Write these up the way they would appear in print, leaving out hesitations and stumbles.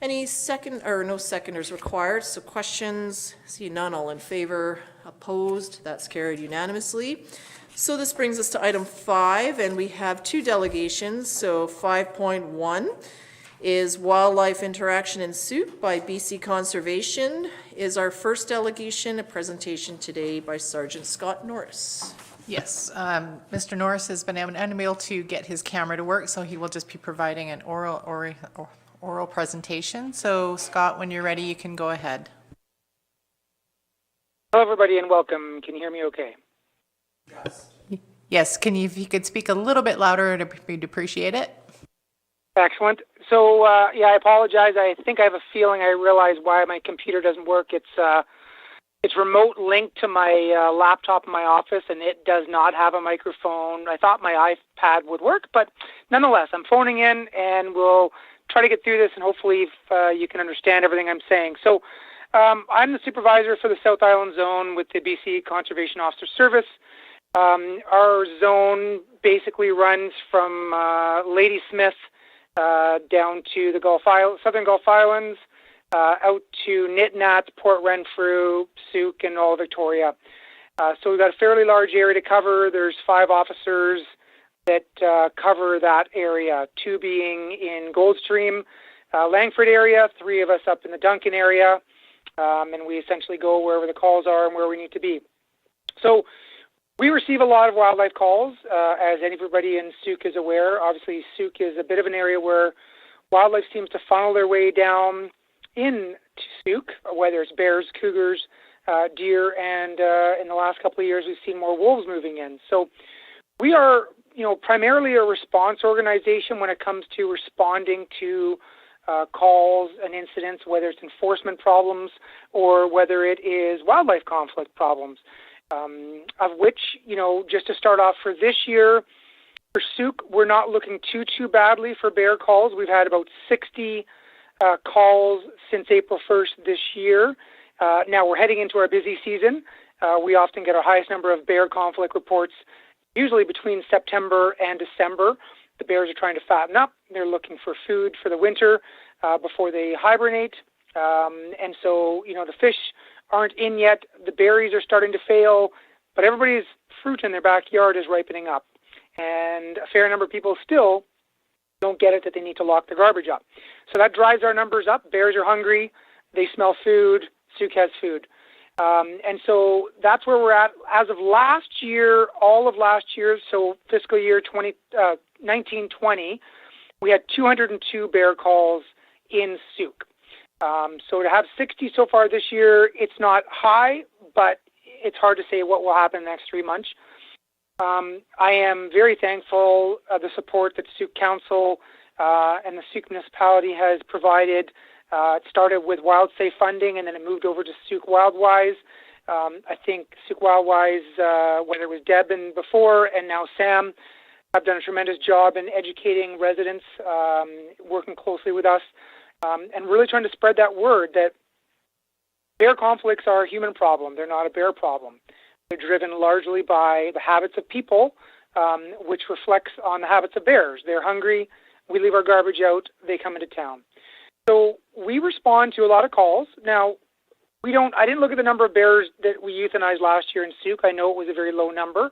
Any second, or no seconders required, so questions? See none, all in favor, opposed, that's carried unanimously. So this brings us to item 5, and we have 2 delegations. So 5.1 is Wildlife Interaction in Sooke by BC Conservation is our first delegation, a presentation today by Sergeant Scott Norris. Yes, Mr. Norris has been unable to get his camera to work, so he will just be providing an oral presentation. So Scott, when you're ready, you can go ahead. Hello everybody and welcome. Can you hear me okay? Yes, if you could speak a little bit louder, we'd appreciate it. Excellent. So yeah, I apologize. I think I have a feeling I realize why my computer doesn't work. It's remote linked to my laptop in my office, and it does not have a microphone. I thought my iPad would work, but nonetheless, I'm phoning in, and we'll try to get through this, and hopefully you can understand everything I'm saying. So I'm the supervisor for the South Island Zone with the BC Conservation Officer Service. Our zone basically runs from Ladysmith down to the Southern Gulf Islands, out to Nitnat, Port Renfrew, Sooke, and all of Victoria. So we've got a fairly large area to cover. There's 5 officers that cover that area, 2 being in Goldstream, Langford area, 3 of us up in the Duncan area, and we essentially go wherever the calls are and where we need to be. So we receive a lot of wildlife calls, as everybody in Sooke is aware. Obviously, Sooke is a bit of an area where wildlife seems to funnel their way down into Sooke, whether it's bears, cougars, deer, and in the last couple of years, we've seen more wolves moving in. So we are, primarily a response organization when it comes to responding to calls and incidents, whether it's enforcement problems or whether it is wildlife conflict problems. Of which, just to start off for this year, for Sooke, we're not looking too badly for bear calls. We've had about 60 calls since April 1st this year. Now we're heading into our busy season. We often get our highest number of bear conflict reports, usually between September and December. The bears are trying to fatten up. They're looking for food for the winter before they hibernate. And so, the fish aren't in yet. The berries are starting to fail, but everybody's fruit in their backyard is ripening up. And a fair number of people still don't get it that they need to lock the garbage up. So that drives our numbers up. Bears are hungry. They smell food. Sooke has food. And so that's where we're at. As of last year, all of last year, so fiscal year 1920, we had 202 bear calls in Sooke. So to have 60 so far this year, it's not high, but it's hard to say what will happen in the next 3 months. I am very thankful of the support that Sooke Council and the Sooke municipality has provided. It started with WildSafe funding, and then it moved over to Sooke Wildwise. I think Sooke Wildwise, whether it was Deb and before and now Sam, have done a tremendous job in educating residents, working closely with us, and really trying to spread that word that bear conflicts are a human problem. They're not a bear problem. They're driven largely by the habits of people, which reflects on the habits of bears. They're hungry. We leave our garbage out. They come into town. So we respond to a lot of calls. Now, I didn't look at the number of bears that we euthanized last year in Sooke. I know it was a very low number.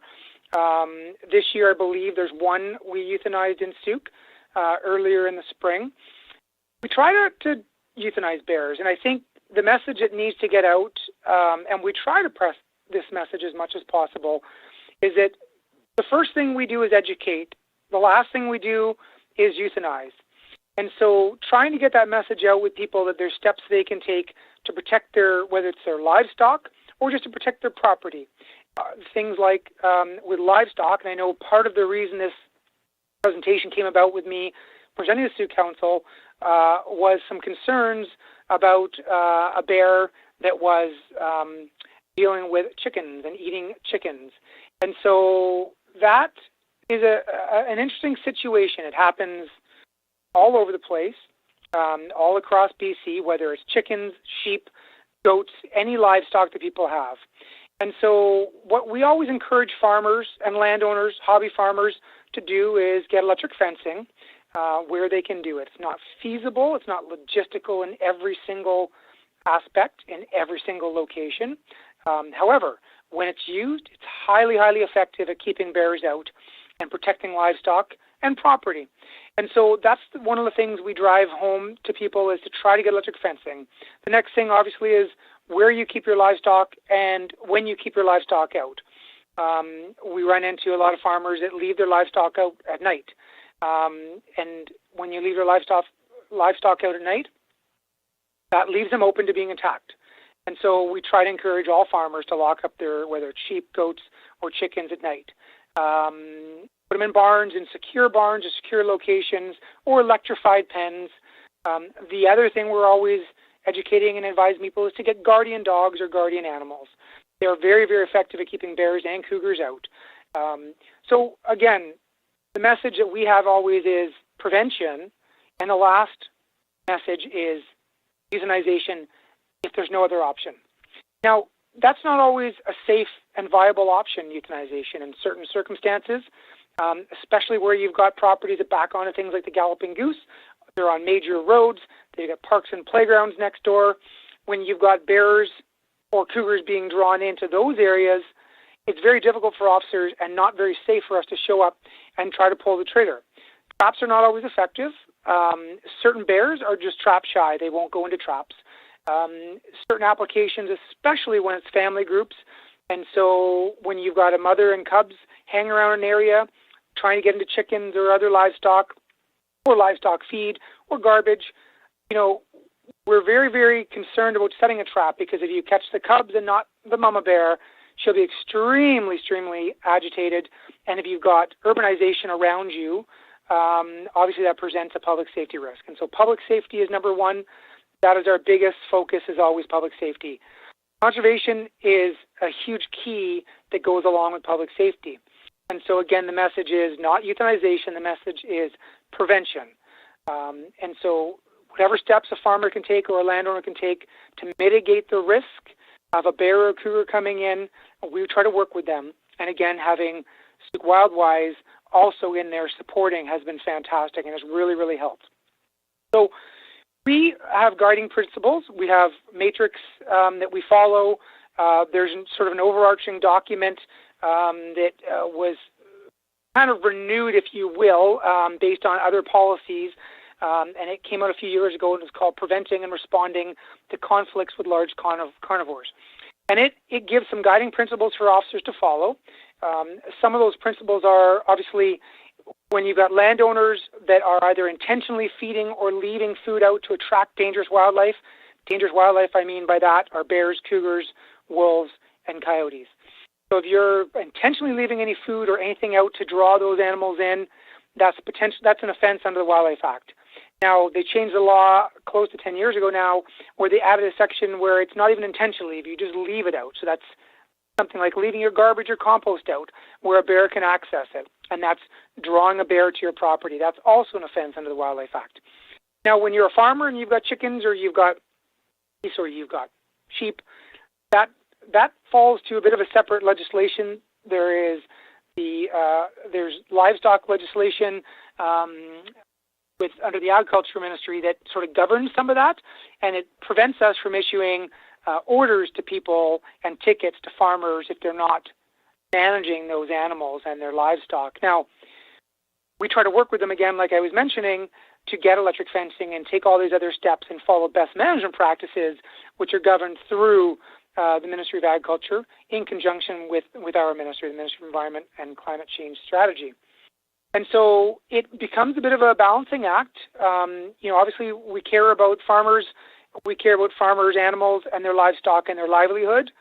This year, I believe there's 1 we euthanized in Sooke earlier in the spring. We try to euthanize bears, and I think the message that needs to get out, and we try to press this message as much as possible, is that the first thing we do is educate. The last thing we do is euthanize. And so trying to get that message out with people that there's steps they can take to protect whether it's their livestock or just to protect their property. Things like with livestock, and I know part of the reason this presentation came about with me presenting to the Sooke Council was some concerns about a bear that was dealing with chickens and eating chickens. And so that is an interesting situation. It happens all over the place, all across BC, whether it's chickens, sheep, goats, any livestock that people have. And so what we always encourage farmers and landowners, hobby farmers, to do is get electric fencing. where they can do it. It's not feasible. It's not logistical in every single aspect, in every single location. However, when it's used, it's highly, highly effective at keeping bears out and protecting livestock and property. And so that's one of the things we drive home to people, is to try to get electric fencing. The next thing, obviously, is where you keep your livestock and when you keep your livestock out. We run into a lot of farmers that leave their livestock out at night. And when you leave your livestock out at night, that leaves them open to being attacked. And so we try to encourage all farmers to lock up their, whether it's sheep, goats, or chickens at night. Put them in barns, in secure barns or secure locations, or electrified pens. The other thing we're always educating and advising people is to get guardian dogs or guardian animals. They are very, very effective at keeping bears and cougars out. So again, the message that we have always is prevention, and the last message is euthanization if there's no other option. Now, that's not always a safe and viable option, euthanization, in certain circumstances, especially where you've got properties that back onto things like the Galloping Goose. They're on major roads. They've got parks and playgrounds next door. When you've got bears or cougars being drawn into those areas, it's very difficult for officers and not very safe for us to show up and try to pull the trigger. Traps are not always effective. Certain bears are just trap shy. They won't go into traps. Certain applications, especially when it's family groups, and so when you've got a mother and cubs hanging around an area trying to get into chickens or other livestock, or livestock feed or garbage, you know, we're very, very concerned about setting a trap, because if you catch the cubs and not the mama bear, she'll be extremely, extremely agitated. And if you've got urbanization around you, obviously that presents a public safety risk. And so public safety is number one. That is our biggest focus, is always public safety. Conservation is a huge key that goes along with public safety. And so again, the message is not euthanization, the message is prevention. And so whatever steps a farmer can take or a landowner can take to mitigate the risk of a bear or a cougar coming in, we try to work with them. And again, having Sooke Wildwise also in there supporting has been fantastic and has really, really helped. So we have guiding principles. We have matrix that we follow. There's sort of an overarching document that was kind of renewed, if you will, based on other policies. And it came out a few years ago, and it was called Preventing and Responding to Conflicts with Large Carnivores. And it gives some guiding principles for officers to follow. Some of those principles are obviously when you've got landowners that are either intentionally feeding or leaving food out to attract dangerous wildlife. Dangerous wildlife, I mean by that, are bears, cougars, wolves, and coyotes. So if you're intentionally leaving any food or anything out to draw those animals in, that's an offense under the Wildlife Act. Now, they changed the law close to 10 years ago now, where they added a section where it's not even intentionally, if you just leave it out. So that's something like leaving your garbage or compost out where a bear can access it, and that's drawing a bear to your property. That's also an offense under the Wildlife Act. Now, when you're a farmer and you've got chickens or you've got geese or you've got sheep, that falls to a bit of a separate legislation. There's livestock legislation under the Agriculture Ministry that sort of governs some of that, and it prevents us from issuing orders to people and tickets to farmers if they're not managing those animals and their livestock. Now, we try to work with them again, like I was mentioning, to get electric fencing and take all these other steps and follow best management practices, which are governed through the Ministry of Agriculture in conjunction with our ministry, the Ministry of Environment and Climate Change Strategy. And so it becomes a bit of a balancing act. Obviously we care about farmers, animals, and their livestock and their livelihood.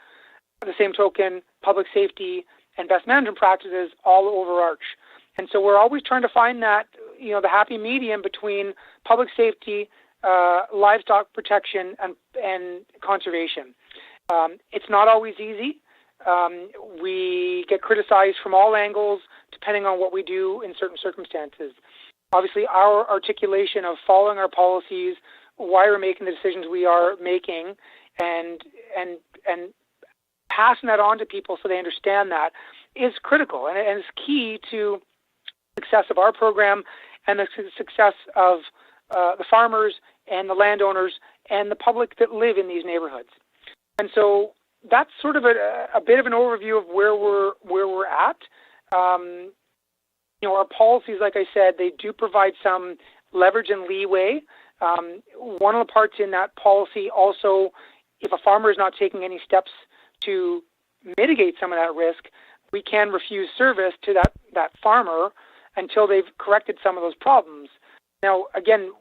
At the same token, public safety and best management practices all overarch. And so we're always trying to find that, the happy medium between public safety, livestock protection, and conservation. It's not always easy. We get criticized from all angles depending on what we do in certain circumstances. Obviously, our articulation of following our policies, why we're making the decisions we are making, and passing that on to people so they understand that is critical, and it's key to success of our program and the success of the farmers and the landowners and the public that live in these neighborhoods. And so that's sort of a bit of an overview of where we're at. Our policies, like I said, they do provide some leverage and leeway. One of the parts in that policy also, if a farmer is not taking any steps to mitigate some of that risk, we can refuse service to that farmer until they've corrected some of those problems. Now, again,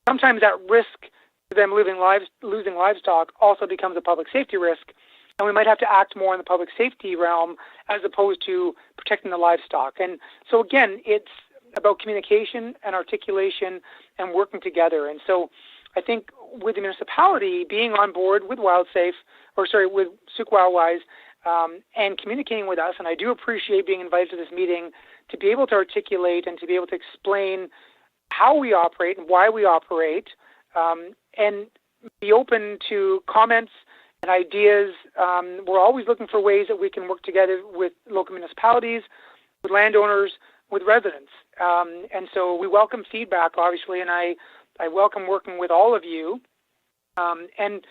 sometimes that risk to them losing livestock also becomes a public safety risk, and we might have to act more in the public safety realm as opposed to protecting the livestock. And so, again, it's about communication and articulation and working together. And so I think with the municipality being on board with with Sooke Wildwise and communicating with us, and I do appreciate being invited to this meeting to be able to articulate and to be able to explain how we operate and why we operate, and be open to comments and ideas. We're always looking for ways that we can work together with local municipalities, with landowners, with residents. And so we welcome feedback, obviously, and I welcome working with all of you. And,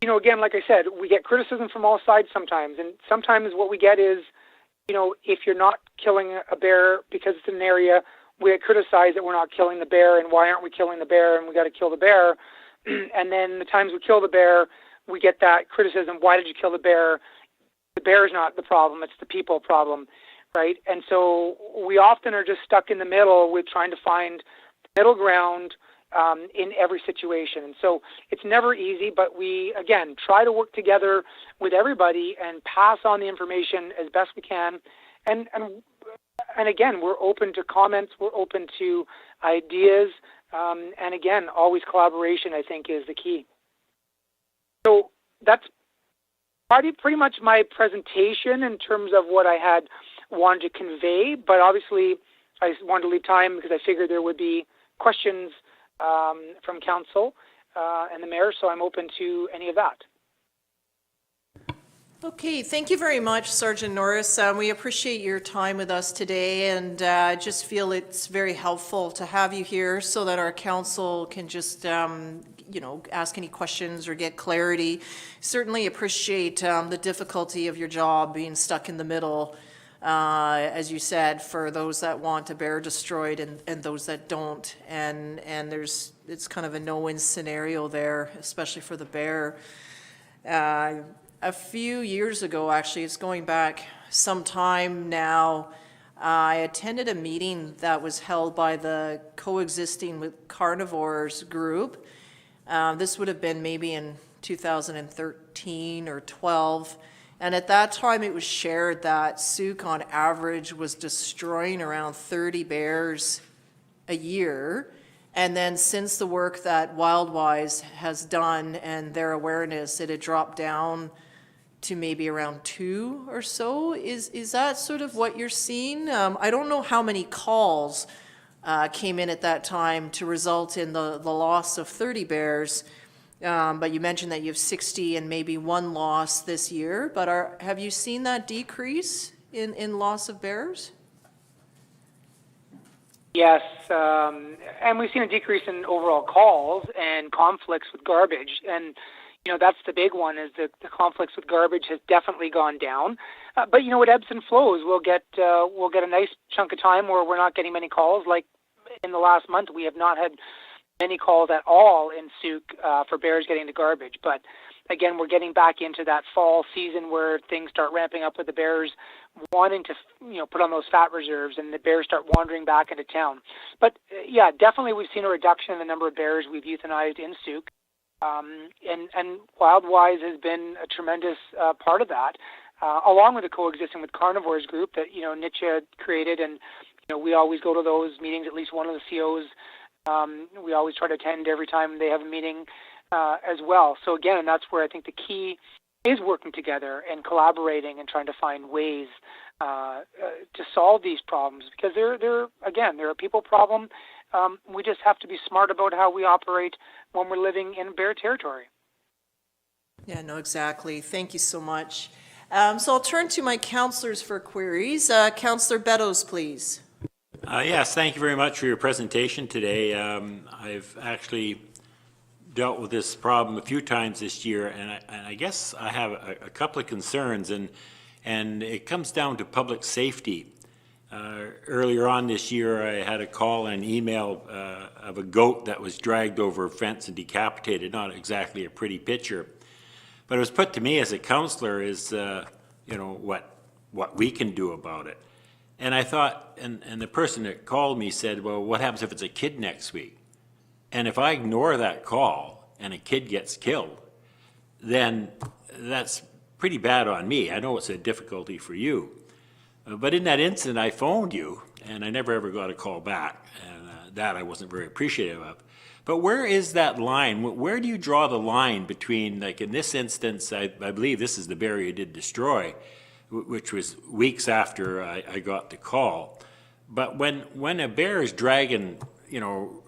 again, like I said, we get criticism from all sides sometimes. And sometimes what we get is, if you're not killing a bear because it's in an area, we get criticized that we're not killing the bear, and why aren't we killing the bear, and we got to kill the bear. And then the times we kill the bear, we get that criticism, why did you kill the bear? The bear is not the problem, it's the people problem, right? And so we often are just stuck in the middle with trying to find middle ground in every situation. And so it's never easy, but we, again, try to work together with everybody and pass on the information as best we can. And again, we're open to comments, we're open to ideas, and again, always collaboration, I think, is the key. So that's pretty much my presentation in terms of what I had wanted to convey, but obviously I wanted to leave time because I figured there would be questions from council and the mayor, so I'm open to any of that. Okay, thank you very much, Sergeant Norris. We appreciate your time with us today, and just feel it's very helpful to have you here so that our council can just, ask any questions or get clarity. Certainly appreciate the difficulty of your job being stuck in the middle, as you said, for those that want a bear destroyed and those that don't. And it's kind of a no-win scenario there, especially for the bear. A few years ago, actually, it's going back some time now, I attended a meeting that was held by the Coexisting with Carnivores group. This would have been maybe in 2013 or 12. And at that time, it was shared that Sooke, on average, was destroying around 30 bears a year. And then since the work that Wildwise has done and their awareness, it had dropped down to maybe around 2 or so. Is that sort of what you're seeing? I don't know how many calls came in at that time to result in the loss of 30 bears, but you mentioned that you have 60 and maybe 1 loss this year. But have you seen that decrease in loss of bears? Yes, and we've seen a decrease in overall calls and conflicts with garbage. And that's the big one, is that the conflicts with garbage has definitely gone down. But it ebbs and flows. We'll get a nice chunk of time where we're not getting many calls. Like in the last month, we have not had many calls at all in Sooke for bears getting to garbage. But again, we're getting back into that fall season where things start ramping up with the bears wanting to, put on those fat reserves, and the bears start wandering back into town. But yeah, definitely we've seen a reduction in the number of bears we've euthanized in Sooke. And Wildwise has been a tremendous part of that, along with the Coexisting with Carnivores group that, Nietzsche created. And, we always go to those meetings, at least one of the COs. We always try to attend every time they have a meeting as well. So again, that's where I think the key is working together and collaborating and trying to find ways to solve these problems, because they're a people problem. We just have to be smart about how we operate when we're living in bear territory. Yeah, no, exactly. Thank you so much. So I'll turn to my councillors for queries. Councillor Beddoes, please. Yes, thank you very much for your presentation today. I've actually dealt with this problem a few times this year, and I guess I have a couple of concerns, and it comes down to public safety. Earlier on this year, I had a call and email of a goat that was dragged over a fence and decapitated. Not exactly a pretty picture, but it was put to me as a counselor is, you know, what we can do about it. And I thought, and the person that called me said, well, what happens if it's a kid next week? And if I ignore that call and a kid gets killed, then that's pretty bad on me. I know it's a difficulty for you. But in that incident, I phoned you, and I never ever got a call back, and that I wasn't very appreciative of. But where is that line? Where do you draw the line between, like in this instance, I believe this is the bear you did destroy, which was weeks after I got the call. But when a bear is dragging, you know,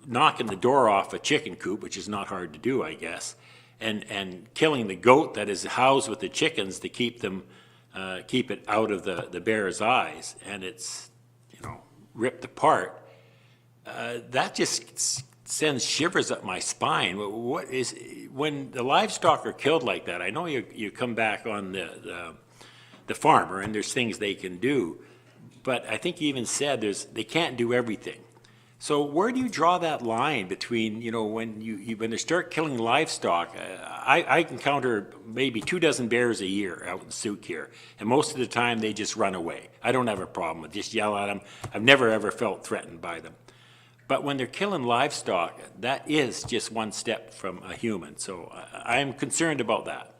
knocking the door off a chicken coop, which is not hard to do, I guess, and killing the goat that is housed with the chickens to keep them, keep it out of the bear's eyes, and it's, you know, ripped apart, that just sends shivers up my spine. What is, when the livestock are killed like that, I know you come back on the farmer, and there's things they can do, but I think you even said they can't do everything. So where do you draw that line between, you know, when when they start killing livestock? I encounter maybe 24 bears a year out in Sooke here, and most of the time they just run away. I don't have a problem with just yell at them. I've never ever felt threatened by them. But when they're killing livestock, that is just one step from a human. So I'm concerned about that.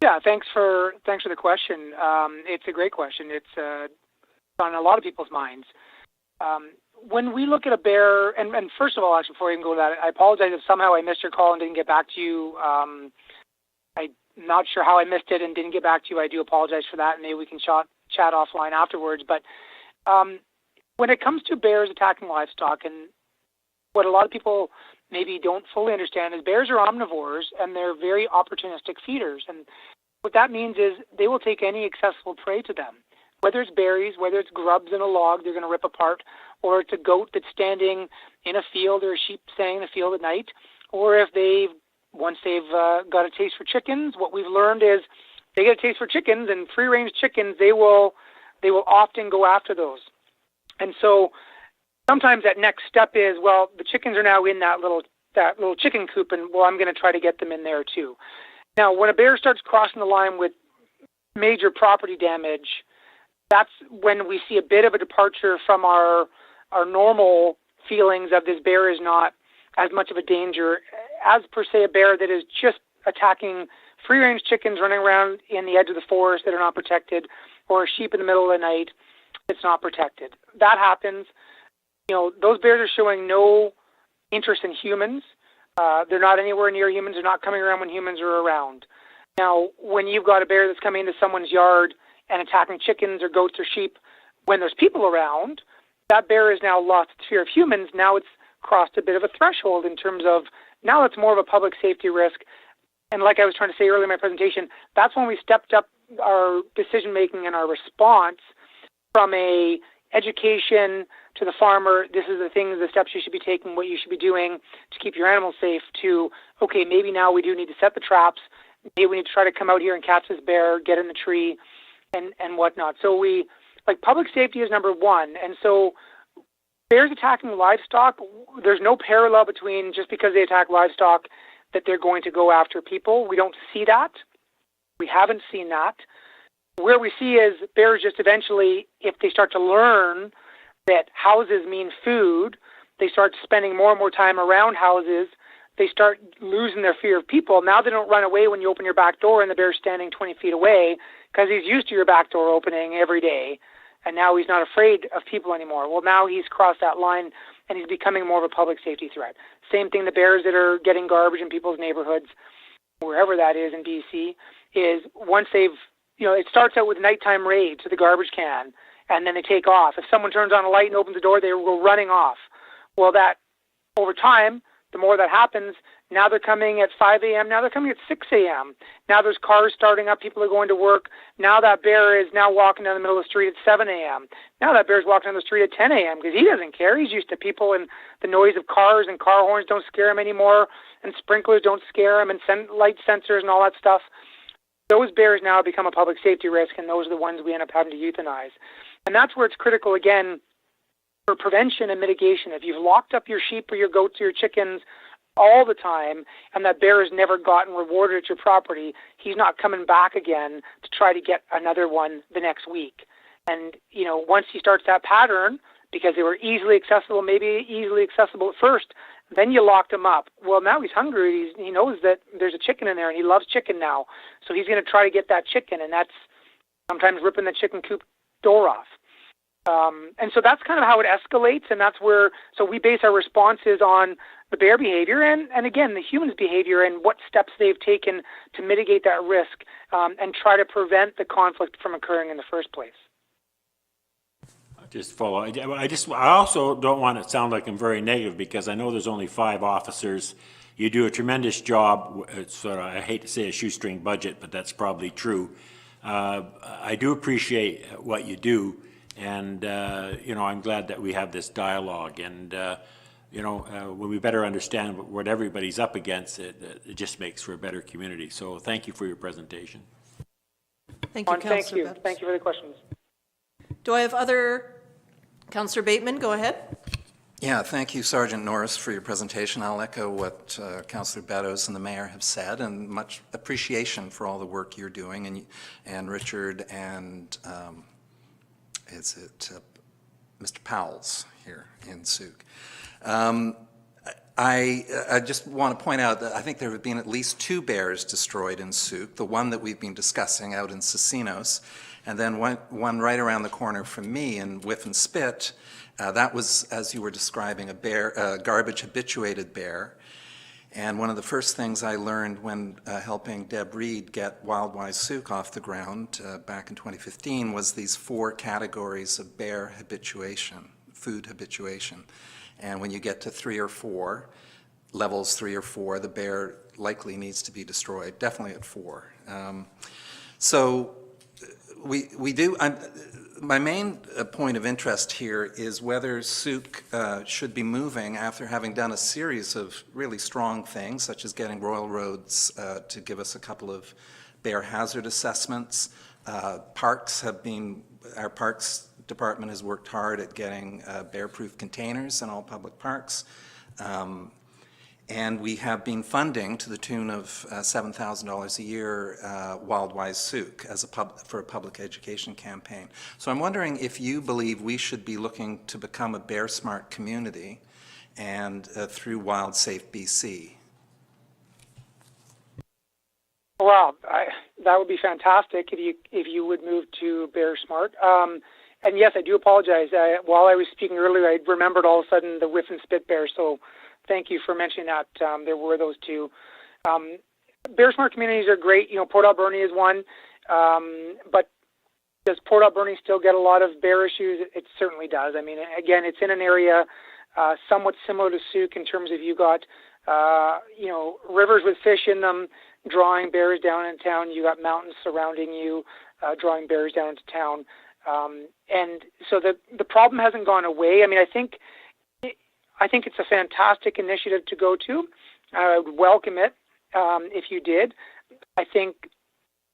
Yeah, thanks for the question. It's a great question. It's on a lot of people's minds. When we look at a bear, and first of all, actually, before I even go to that, I apologize if somehow I missed your call and didn't get back to you. I'm not sure how I missed it and didn't get back to you. I do apologize for that. Maybe we can chat offline afterwards. But when it comes to bears attacking livestock, and what a lot of people maybe don't fully understand is bears are omnivores and they're very opportunistic feeders. And what that means is they will take any accessible prey to them. Whether it's berries, whether it's grubs in a log they're going to rip apart, or it's a goat that's standing in a field or a sheep standing in a field at night, or if once they've got a taste for chickens, what we've learned is they get a taste for chickens, and free-range chickens, they will often go after those. And so sometimes that next step is, well, the chickens are now in that little chicken coop, and well, I'm going to try to get them in there too. Now, when a bear starts crossing the line with major property damage, that's when we see a bit of a departure from our normal feelings of this bear is not as much of a danger as per se a bear that is just attacking free-range chickens running around in the edge of the forest that are not protected, or a sheep in the middle of the night that's not protected. That happens. You know, those bears are showing no interest in humans. They're not anywhere near humans. They're not coming around when humans are around. Now, when you've got a bear that's coming into someone's yard and attacking chickens or goats or sheep when there's people around, that bear has now lost its fear of humans. Now it's crossed a bit of a threshold in terms of, now it's more of a public safety risk. And like I was trying to say earlier in my presentation, that's when we stepped up our decision-making and our response from a education to the farmer, this is the things, the steps you should be taking, what you should be doing to keep your animals safe, to, okay, maybe now we do need to set the traps, maybe we need to try to come out here and catch this bear, get in the tree, and whatnot. So public safety is number one. And so bears attacking livestock, there's no parallel between just because they attack livestock that they're going to go after people. We don't see that. We haven't seen that. Where we see is bears just eventually, if they start to learn that houses mean food, they start spending more and more time around houses, they start losing their fear of people. Now they don't run away when you open your back door and the bear's standing 20 feet away because he's used to your back door opening every day, and now he's not afraid of people anymore. Well, now he's crossed that line and he's becoming more of a public safety threat. Same thing, the bears that are getting garbage in people's neighborhoods, wherever that is in BC, is once they've, you know, it starts out with nighttime raid to the garbage can, and then they take off. If someone turns on a light and opens the door, they go running off. Well, that, over time, the more that happens, Now they're coming at 5 a.m. Now they're coming at 6 a.m. Now there's cars starting up. People are going to work. Now that bear is now walking down the middle of the street at 7 a.m. Now that bear's walking down the street at 10 a.m. because he doesn't care. He's used to people, and the noise of cars and car horns don't scare him anymore, and sprinklers don't scare him, and light sensors and all that stuff. Those bears now become a public safety risk, and those are the ones we end up having to euthanize. And that's where it's critical, again, for prevention and mitigation. If you've locked up your sheep or your goats or your chickens all the time, and that bear has never gotten rewarded at your property, he's not coming back again to try to get another one the next week. And, you know, once he starts that pattern, because they were easily accessible, maybe easily accessible at first, then you locked him up. Well, now he's hungry. He knows that there's a chicken in there, and he loves chicken now. So he's going to try to get that chicken, and that's sometimes ripping the chicken coop door off. And so that's kind of how it escalates, and that's where, so we base our responses on the bear behavior and again, the human's behavior and what steps they've taken to mitigate that risk and try to prevent the conflict from occurring in the first place. Just follow. I also don't want it to sound like I'm very negative because I know there's only 5 officers. You do a tremendous job. It's sort of, I hate to say a shoestring budget, but that's probably true. I do appreciate what you do. And, you know, I'm glad that we have this dialogue. And, you know, when we better understand what everybody's up against, it just makes for a better community. So thank you for your presentation. Thank you, Councillor Thank you. Bettis. Thank you for the questions. Do I have other? Councillor Bateman, go ahead. Yeah, thank you, Sergeant Norris, for your presentation. I'll echo what Councillor Bettis and the Mayor have said, and much appreciation for all the work you're doing, and Richard and Mr. Powell's here in Sooke. I just want to point out that I think there have been at least 2 bears destroyed in Sooke, the one that we've been discussing out in Cicinos, and then one right around the corner from me in Whiff and Spit. That was, as you were describing, a garbage habituated bear. And one of the first things I learned when helping Deb Reed get Wildwise Sooke off the ground back in 2015 was these 4 categories of bear habituation, food habituation. And when you get to 3 or 4, levels 3 or 4, the bear likely needs to be destroyed, definitely at 4. So we do, my main point of interest here is whether Sooke should be moving after having done a series of really strong things, such as getting Royal Roads to give us a couple of bear hazard assessments. Parks have been, our Parks Department has worked hard at getting bear-proof containers in all public parks. And we have been funding to the tune of $7,000 a year Wildwise Sooke as for a public education campaign. So I'm wondering if you believe we should be looking to become a bear smart community and through Wild Safe BC. Well, that would be fantastic if you would move to Bear Smart. And yes, I do apologize. While I was speaking earlier, I remembered all of a sudden the Whiff and Spit bear. So thank you for mentioning that. There were those 2. Bear Smart communities are great. You know, Port Alberni is one. But does Port Alberni still get a lot of bear issues? It certainly does. I mean, again, it's in an area somewhat similar to Sooke in terms of you got, you know, rivers with fish in them drawing bears down in town. You got mountains surrounding you drawing bears down into town. And so the problem hasn't gone away. I mean, I think it's a fantastic initiative to go to. I would welcome it if you did. I think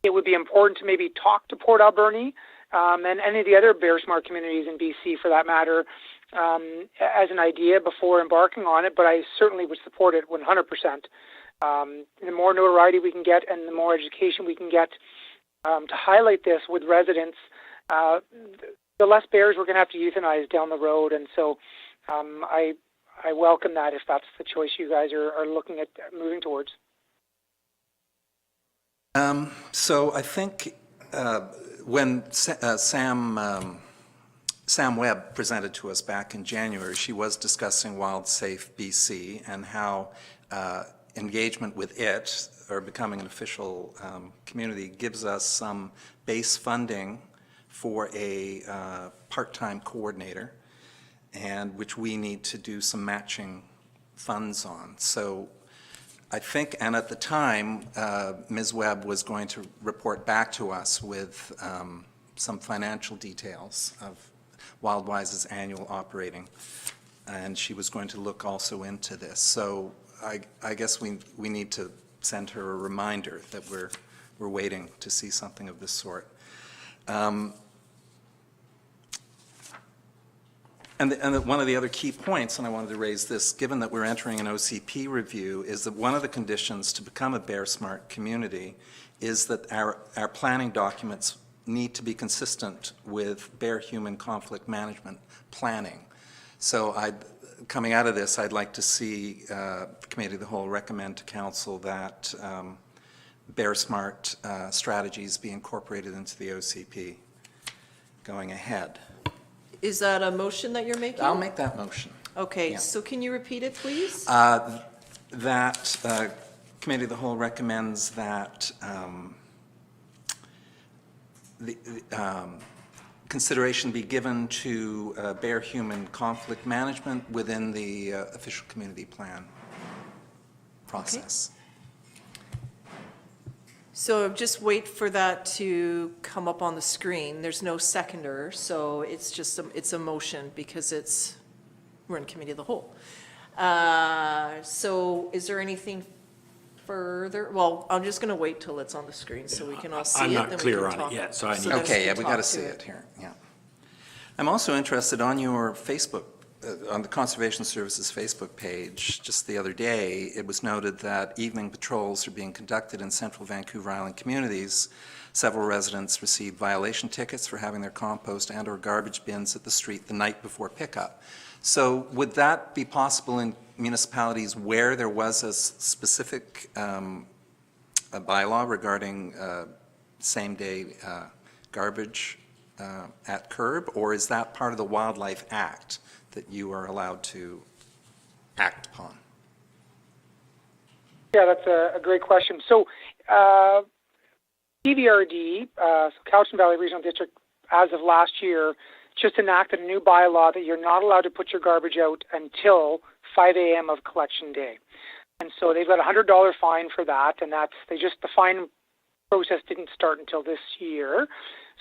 it would be important to maybe talk to Port Alberni and any of the other Bear Smart communities in BC, for that matter, as an idea before embarking on it. But I certainly would support it 100%. The more notoriety we can get and the more education we can get to highlight this with residents, the less bears we're going to have to euthanize down the road. And so I welcome that if that's the choice you guys are looking at moving towards. So I think when Sam Webb presented to us back in January, she was discussing Wild Safe BC and how engagement with it, or becoming an official community, gives us some base funding for a part-time coordinator, and which we need to do some matching funds on. So I think, and at the time, Ms. Webb was going to report back to us with some financial details of Wildwise's annual operating, and she was going to look also into this. So I guess we need to send her a reminder that we're waiting to see something of this sort. And one of the other key points, and I wanted to raise this, given that we're entering an OCP review, is that one of the conditions to become a Bear Smart community is that our planning documents need to be consistent with bear-human conflict management planning. So coming out of this, I'd like to see the Committee of the Whole recommend to Council that Bear Smart strategies be incorporated into the OCP going ahead. Is that a motion that you're making? I'll make that motion. Okay, Yeah. so can you repeat it, please? That Committee of the Whole recommends that the consideration be given to bear-human conflict management within the official community plan process. So just wait for that to come up on the screen. There's no seconder, so it's just, it's a motion because we're in Committee of the Whole. So is there anything further? Well, I'm just going to wait till it's on the screen so we can all see it. I'm then not we clear can on talk. it yet, so I need then Okay, we yeah, can we got to talk see it here, yeah. I'm also interested on your Facebook, on the Conservation Services Facebook page, just the other day, it was noted that evening patrols are being conducted in central Vancouver Island communities. Several residents received violation tickets for having their compost and/or garbage bins at the street the night before pickup. So would that be possible in municipalities where there was a specific a bylaw regarding same-day garbage at curb, or is that part of the Wildlife Act that you are allowed to act upon? Yeah, that's a great question. So CVRD, so Cowichan Valley Regional District, as of last year, just enacted a new bylaw that you're not allowed to put your garbage out until 5 a.m. of collection day. And so they've got a $100 fine for that, and the fine process didn't start until this year.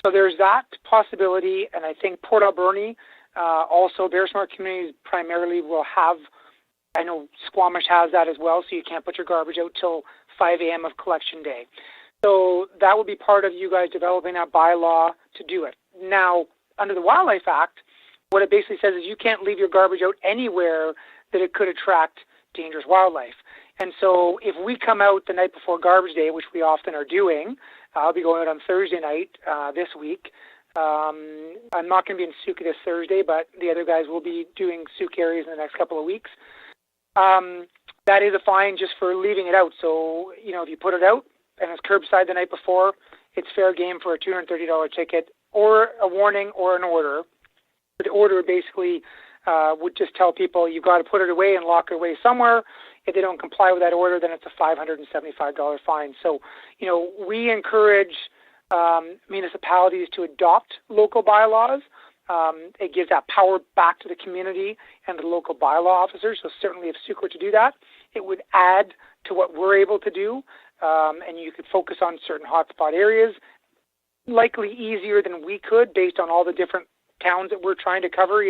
So there's that possibility, and I think Port Alberni, also Bear Smart communities primarily will have, I know Squamish has that as well, so you can't put your garbage out till 5 a.m. of collection day. So that would be part of you guys developing that bylaw to do it. Now, under the Wildlife Act, what it basically says is you can't leave your garbage out anywhere that it could attract dangerous wildlife. And so if we come out the night before garbage day, which we often are doing, I'll be going out on Thursday night this week. I'm not going to be in Sooke this Thursday, but the other guys will be doing Sooke areas in the next couple of weeks. That is a fine just for leaving it out. So, if you put it out and it's curbside the night before, it's fair game for a $230 ticket or a warning or an order. The order basically would just tell people you've got to put it away and lock it away somewhere. If they don't comply with that order, then it's a $575 fine. So, we encourage municipalities to adopt local bylaws. It gives that power back to the community and the local bylaw officers. So certainly if Sooke were to do that, it would add to what we're able to do. And you could focus on certain hotspot areas, likely easier than we could based on all the different towns that we're trying to cover.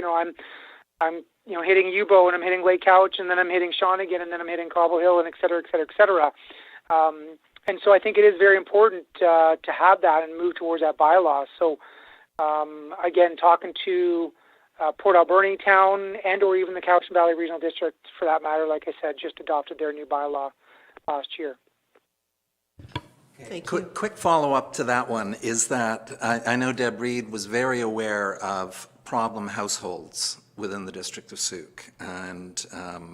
I'm hitting Yubo, and I'm hitting Lake Couch, and then I'm hitting Shawnigan, and then I'm hitting Cobble Hill, and et cetera, et cetera, et cetera. And so I think it is very important to have that and move towards that bylaw. So again, talking to Port Alberni Town and or even the Cowichan Valley Regional District, for that matter, like I said, just adopted their new bylaw last year. Thank you. Quick follow-up to that one is that I know Deb Reed was very aware of problem households within the District of Sooke, and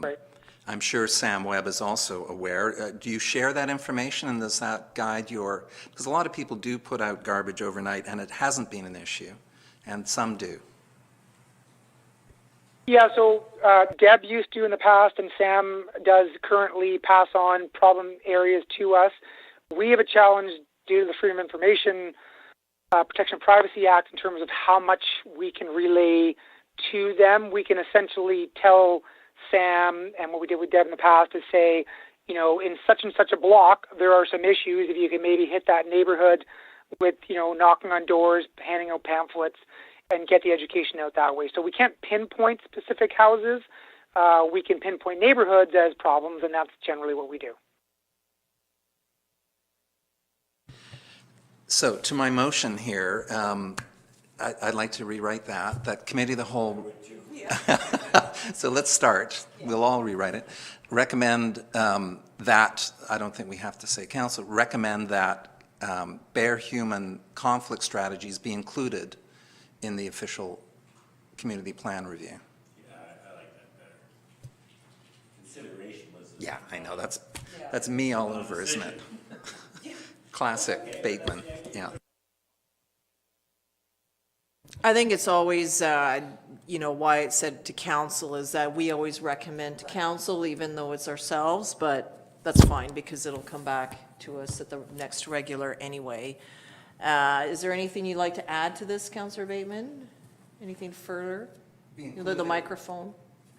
Right. I'm sure Sam Webb is also aware. Do you share that information, and does that guide because a lot of people do put out garbage overnight, and it hasn't been an issue, and some do. Yeah, so Deb used to in the past, and Sam does currently pass on problem areas to us. We have a challenge due to the Freedom of Information Protection and Privacy Act in terms of how much we can relay to them. We can essentially tell Sam, and what we did with Deb in the past is say, in such and such a block, there are some issues. If you can maybe hit that neighborhood with, knocking on doors, handing out pamphlets, and get the education out that way. So we can't pinpoint specific houses. We can pinpoint neighborhoods as problems, and that's generally what we do. So to my motion here, I'd like to rewrite that committee of the whole. So let's start. We'll all rewrite it. Recommend that, I don't think we have to say council, recommend that bear-human conflict strategies be included in the official community plan review. Yeah, I like that better. Consideration was. Yeah, I know, that's me all over, isn't it? Classic Bateman, yeah. I think it's always, why it's said to council is that we always recommend to council, even though it's ourselves, but that's fine because it'll come back to us at the next regular anyway. Is there anything you'd like to add to this, Councillor Bateman? Anything further? The microphone,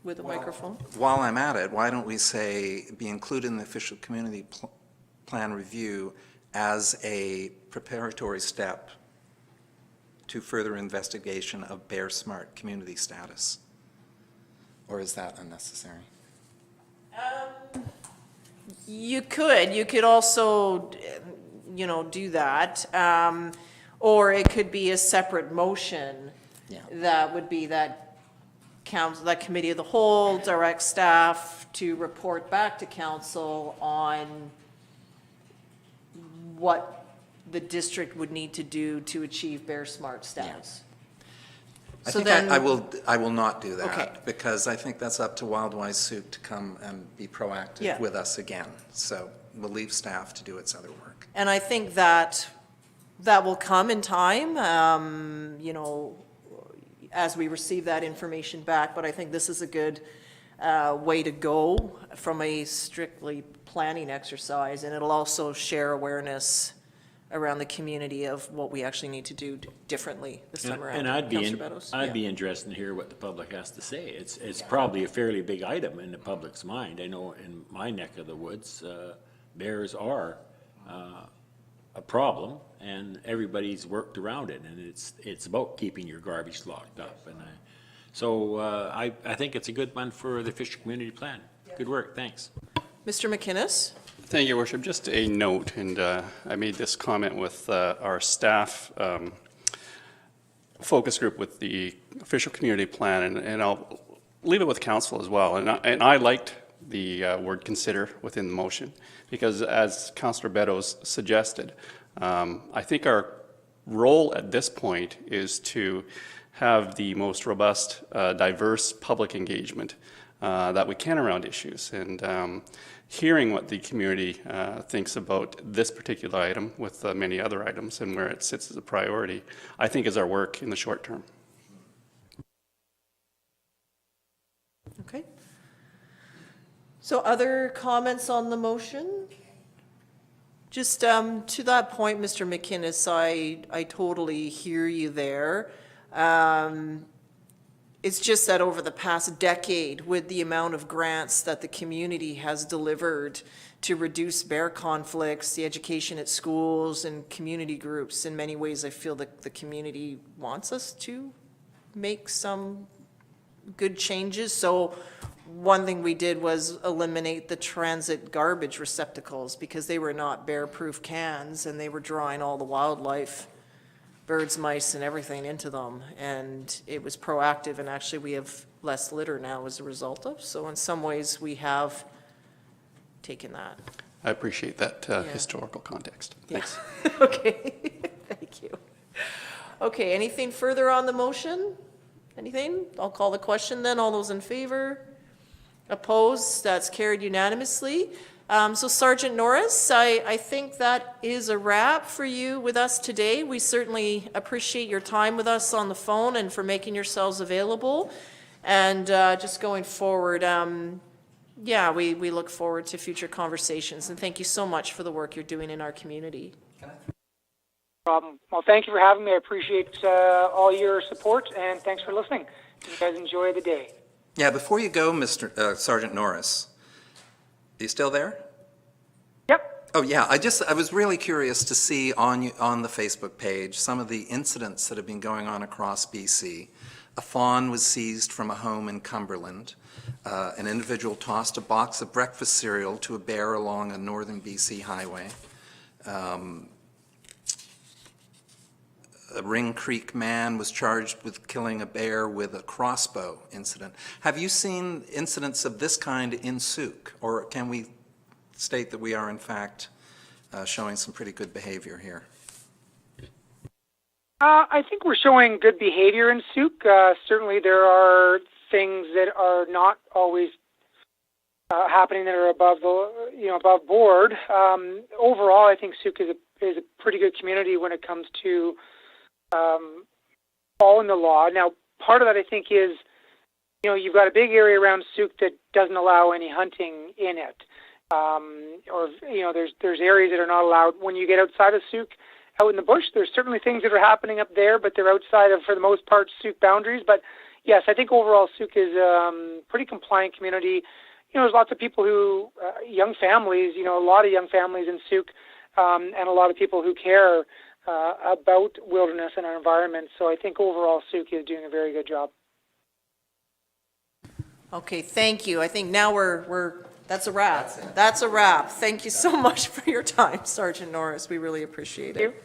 with the microphone? While I'm at it, why don't we say be included in the official community plan review as a preparatory step to further investigation of Bear Smart community status? Or is that unnecessary? You could also, do that. Or it could be a separate motion. Yeah. That would be that council, that committee of the whole, direct staff to report back to council on what the district would need to do to achieve Bear Smart status. I So think then- I will not do that. Okay. Because I think that's up to Wildwise Sooke to come and be proactive Yeah. with us again. So we'll leave staff to do its other work. And I think that will come in time, as we receive that information back. But I think this is a good way to go from a strictly planning exercise. And it'll also share awareness around the community of what we actually need to do differently this time around. And I'd Councillor Beddoes? I'd Yeah. be interested to hear what the public has to say. It's probably a fairly big item in the public's mind. I know in my neck of the woods, bears are a problem, and everybody's worked around it, and it's about keeping your garbage locked up. And I think it's a good one for the official community plan. Good work, thanks. Mr. McInnes? Thank you, Worship. Just a note, and I made this comment with our staff focus group with the official community plan, and I'll leave it with council as well. And I liked the word consider within the motion, because as Councillor Beddoes suggested, I think our role at this point is to have the most robust, diverse public engagement that we can around issues. And hearing what the community thinks about this particular item with many other items and where it sits as a priority, I think is our work in the short term. Okay. So other comments on the motion? Just to that point, Mr. McInnes, I totally hear you there. It's just that over the past decade, with the amount of grants that the community has delivered to reduce bear conflicts, the education at schools and community groups, in many ways, I feel that the community wants us to make some good changes. So one thing we did was eliminate the transit garbage receptacles because they were not bear-proof cans and they were drawing all the wildlife, birds, mice, and everything into them. And it was proactive, and actually we have less litter now as a result of. So in some ways, we have taken that. I appreciate that historical context. Thanks. Okay, thank you. Okay, anything further on the motion? Anything? I'll call the question then. All those in favor? Opposed? That's carried unanimously. So Sergeant Norris, I think that is a wrap for you with us today. We certainly appreciate your time with us on the phone and for making yourselves available. And just going forward, yeah, we look forward to future conversations. And thank you so much for the work you're doing in our community. Problem. Well, thank you for having me. I appreciate all your support, and thanks for listening. You guys enjoy the day. Yeah, before you go, Mr. Sergeant Norris, are you still there? Oh, yeah, I was really curious to see on the Facebook page some of the incidents that have been going on across BC. A fawn was seized from a home in Cumberland. An individual tossed a box of breakfast cereal to a bear along a northern BC highway. A Ring Creek man was charged with killing a bear with a crossbow incident. Have you seen incidents of this kind in Sooke, or can we state that we are in fact showing some pretty good behavior here? I think we're showing good behavior in Sooke. Certainly there are things that are not always happening that are above board. Overall, I think Sooke is a pretty good community when it comes to following the law. Now, part of that I think is, you've got a big area around Sooke that doesn't allow any hunting in it. There's areas that are not allowed. When you get outside of Sooke, out in the bush, there's certainly things that are happening up there, but they're outside of, for the most part, Sooke boundaries. But yes, I think overall Sooke is a pretty compliant community. There's lots of people who, young families, a lot of young families in Sooke, and a lot of people who care about wilderness and our environment. So I think overall Sooke is doing a very good job. Okay, thank you. I think now that's a wrap. That's a wrap. Thank you so much for your time, Sergeant Norris. We really appreciate it.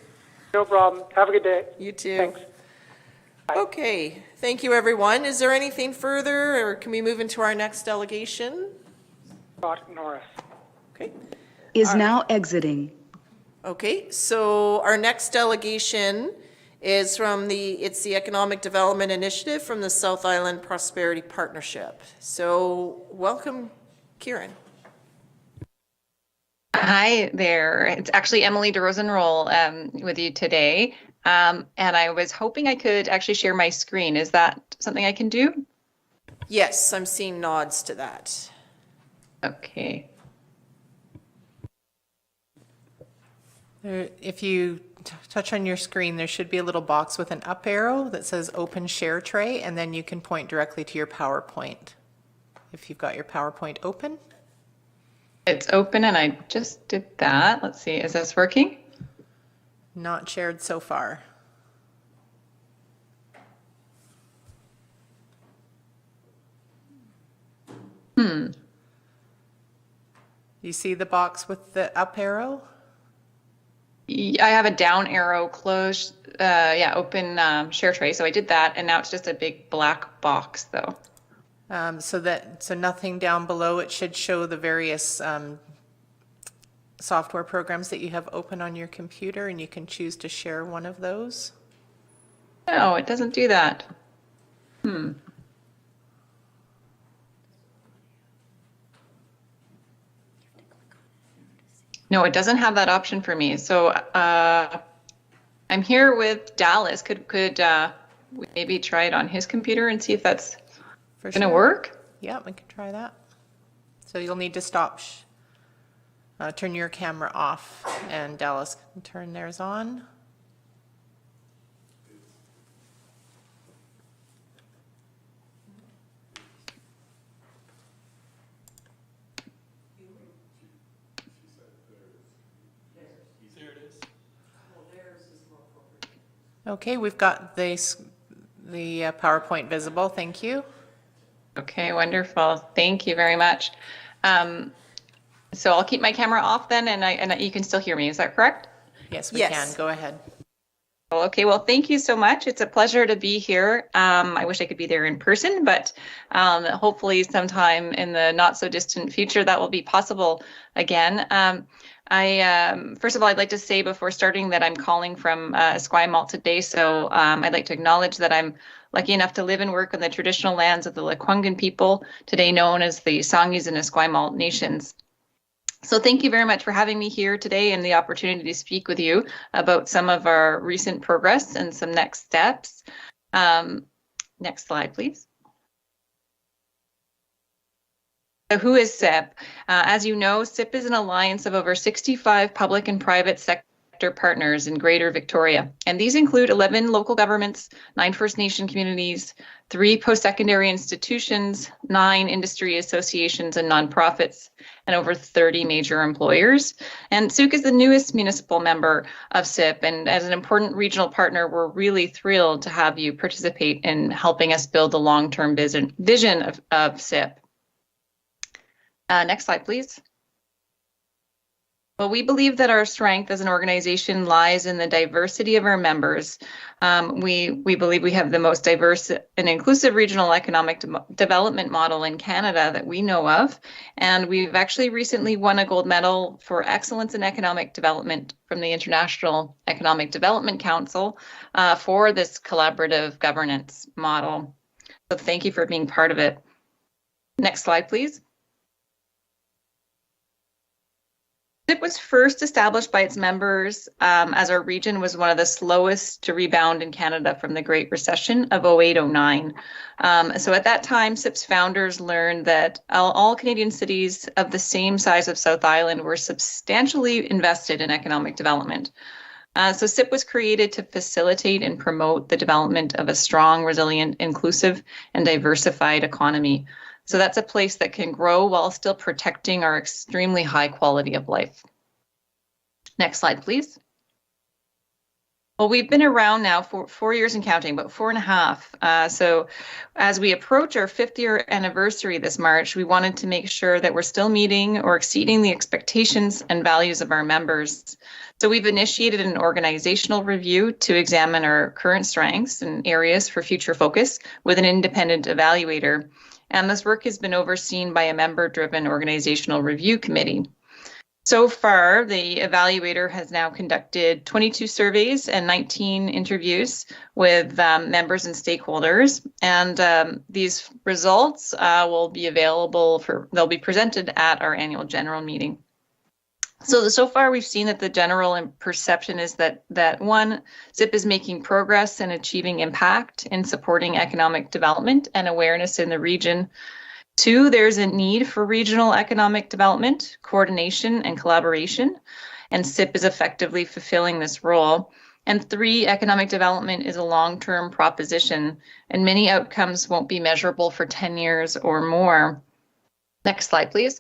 No problem. Have a good day. You too. Thanks. Bye. Okay, thank you, everyone. Is there anything further, or can we move into our next delegation? Scott Norris. Okay. Is now exiting. Okay, so our next delegation is from the Economic Development Initiative from the South Island Prosperity Partnership. So welcome, Kieran. Hi there. It's actually Emily DeRosenroll with you today. And I was hoping I could actually share my screen. Is that something I can do? Yes, I'm seeing nods to that. Okay. If you touch on your screen, there should be a little box with an up arrow that says Open Share Tray, and then you can point directly to your PowerPoint. If you've got your PowerPoint open. It's open and I just did that. Let's see, is this working? Not shared so far. You see the box with the up arrow? I have a down arrow closed, open share tray. So I did that and now it's just a big black box though. So nothing down below. It should show the various software programs that you have open on your computer, and you can choose to share one of those. No, it doesn't do that. No, it doesn't have that option for me. So I'm here with Dallas. Could we maybe try it on his computer and see if that's going to work? Yeah, we can try that. So you'll need to turn your camera off, and Dallas can turn theirs on. Okay, we've got the PowerPoint visible. Thank you. Okay, wonderful. Thank you very much. So I'll keep my camera off then, and you can still hear me. Is that correct? Yes, we Yes. can. Go ahead. Okay, well, thank you so much. It's a pleasure to be here. I wish I could be there in person, but hopefully sometime in the not so distant future that will be possible again. First of all, I'd like to say before starting that I'm calling from Esquimalt today. So I'd like to acknowledge that I'm lucky enough to live and work on the traditional lands of the Lekwungen people, today known as the Songhees and Esquimalt nations. So thank you very much for having me here today and the opportunity to speak with you about some of our recent progress and some next steps. Next slide, please. So who is SIP? As you know, SIP is an alliance of over 65 public and private sector sector partners in Greater Victoria. And these include 11 local governments, 9 First Nation communities, 3 post-secondary institutions, 9 industry associations and nonprofits, and over 30 major employers. And Sooke is the newest municipal member of SIP, and as an important regional partner, we're really thrilled to have you participate in helping us build the long-term vision of SIP. Next slide, please. Well, we believe that our strength as an organization lies in the diversity of our members. We believe we have the most diverse and inclusive regional economic development model in Canada that we know of. And we've actually recently won a gold medal for excellence in economic development from the International Economic Development Council for this collaborative governance model. So thank you for being part of it. Next slide, please. SIP was first established by its members as our region was one of the slowest to rebound in Canada from the Great Recession of 08-09. So at that time, SIP's founders learned that all Canadian cities of the same size of South Island were substantially invested in economic development. So SIP was created to facilitate and promote the development of a strong, resilient, inclusive, and diversified economy. So that's a place that can grow while still protecting our extremely high quality of life. Next slide, please. Well, we've been around now for 4 years and counting, but 4.5. So as we approach our 5th year anniversary this March, we wanted to make sure that we're still meeting or exceeding the expectations and values of our members. So we've initiated an organizational review to examine our current strengths and areas for future focus with an independent evaluator. And this work has been overseen by a member-driven organizational review committee. So far, the evaluator has now conducted 22 surveys and 19 interviews with members and stakeholders. And these results will be available they'll be presented at our annual general meeting. So far we've seen that the general perception is that one, SIP is making progress and achieving impact in supporting economic development and awareness in the region. 2, there's a need for regional economic development, coordination, and collaboration, and SIP is effectively fulfilling this role. And 3, economic development is a long-term proposition, and many outcomes won't be measurable for 10 years or more. Next slide, please.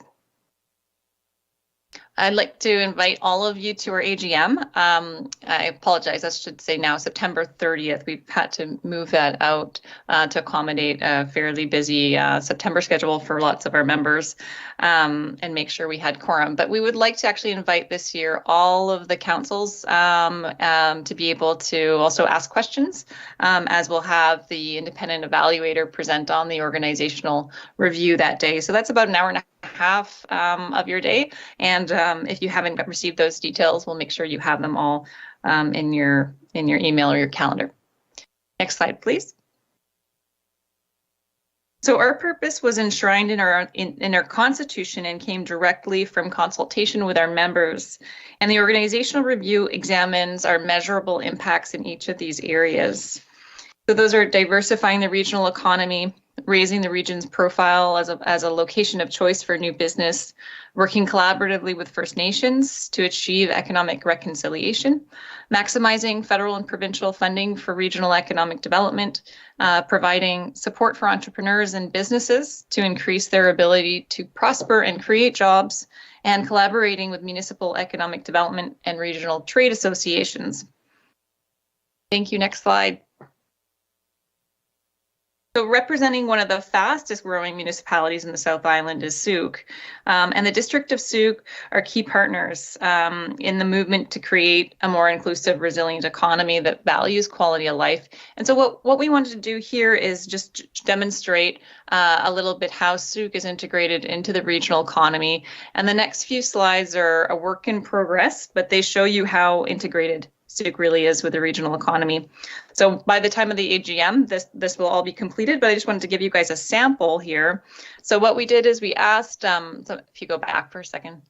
I'd like to invite all of you to our AGM. I apologize, I should say now September 30th. We've had to move that out to accommodate a fairly busy September schedule for lots of our members and make sure we had quorum. But we would like to actually invite this year all of the councils to be able to also ask questions, as we'll have the independent evaluator present on the organizational review that day. So that's about an hour and a half of your day. And if you haven't received those details, we'll make sure you have them all in your email or your calendar. Next slide, please. So our purpose was enshrined in our constitution and came directly from consultation with our members. And the organizational review examines our measurable impacts in each of these areas. So those are diversifying the regional economy, raising the region's profile as a location of choice for new business, working collaboratively with First Nations to achieve economic reconciliation, maximizing federal and provincial funding for regional economic development, providing support for entrepreneurs and businesses to increase their ability to prosper and create jobs, and collaborating with municipal economic development and regional trade associations. Thank you. Next slide. So representing one of the fastest growing municipalities in the South Island is Sooke. And the District of Sooke are key partners in the movement to create a more inclusive, resilient economy that values quality of life. And so what we wanted to do here is just demonstrate a little bit how Sooke is integrated into the regional economy. And the next few slides are a work in progress, but they show you how integrated Sooke really is with the regional economy. So by the time of the AGM, this will all be completed, but I just wanted to give you guys a sample here. So what we did is we asked, so if you go back for a second,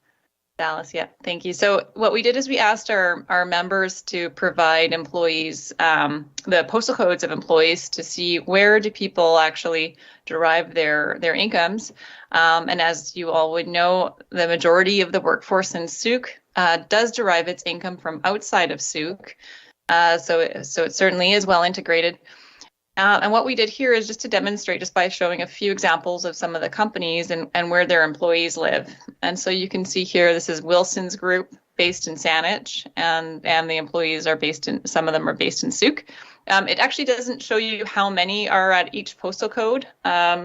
Dallas, yeah, thank you. So what we did is we asked our members to provide employees the postal codes of employees to see where do people actually derive their incomes. And as you all would know, the majority of the workforce in Sooke does derive its income from outside of Sooke. So it certainly is well integrated. And what we did here is just to demonstrate, just by showing a few examples of some of the companies and where their employees live. And so you can see here, this is Wilson's Group based in Saanich, and the employees are based in, some of them are based in Sooke. It actually doesn't show you how many are at each postal code.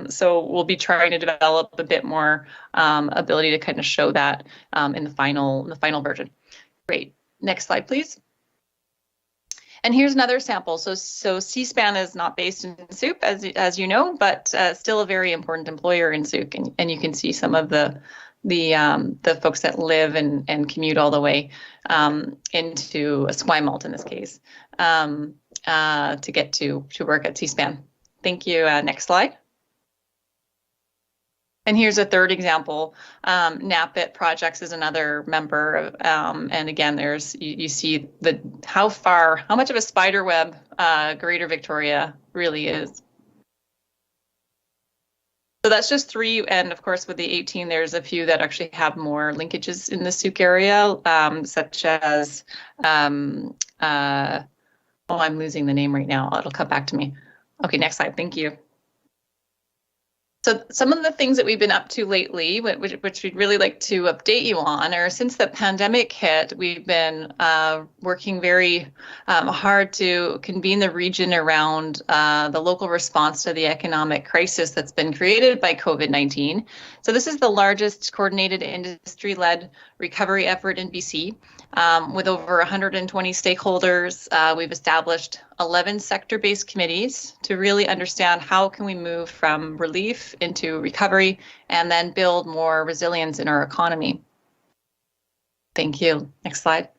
So we'll be trying to develop a bit more ability to kind of show that in the final version. Great. Next slide, please. And here's another sample. So C-SPAN is not based in Sooke, as you know, but still a very important employer in Sooke. And you can see some of the folks that live and commute all the way into Esquimalt in this case to get to work at C-SPAN. Thank you. Next slide. And here's a third example. NAPIT Projects is another member, and again, there's you see how much of a spider web Greater Victoria really is. So that's just 3, and of course with the 18, there's a few that actually have more linkages in the Sooke area, such as I'm losing the name right now. It'll come back to me. Okay, next slide. Thank you. So some of the things that we've been up to lately, which we'd really like to update you on, are since the pandemic hit, we've been working very hard to convene the region around the local response to the economic crisis that's been created by COVID-19. So this is the largest coordinated industry-led recovery effort in BC. With over 120 stakeholders, we've established 11 sector-based committees to really understand how can we move from relief into recovery and then build more resilience in our economy. Thank you. Next slide.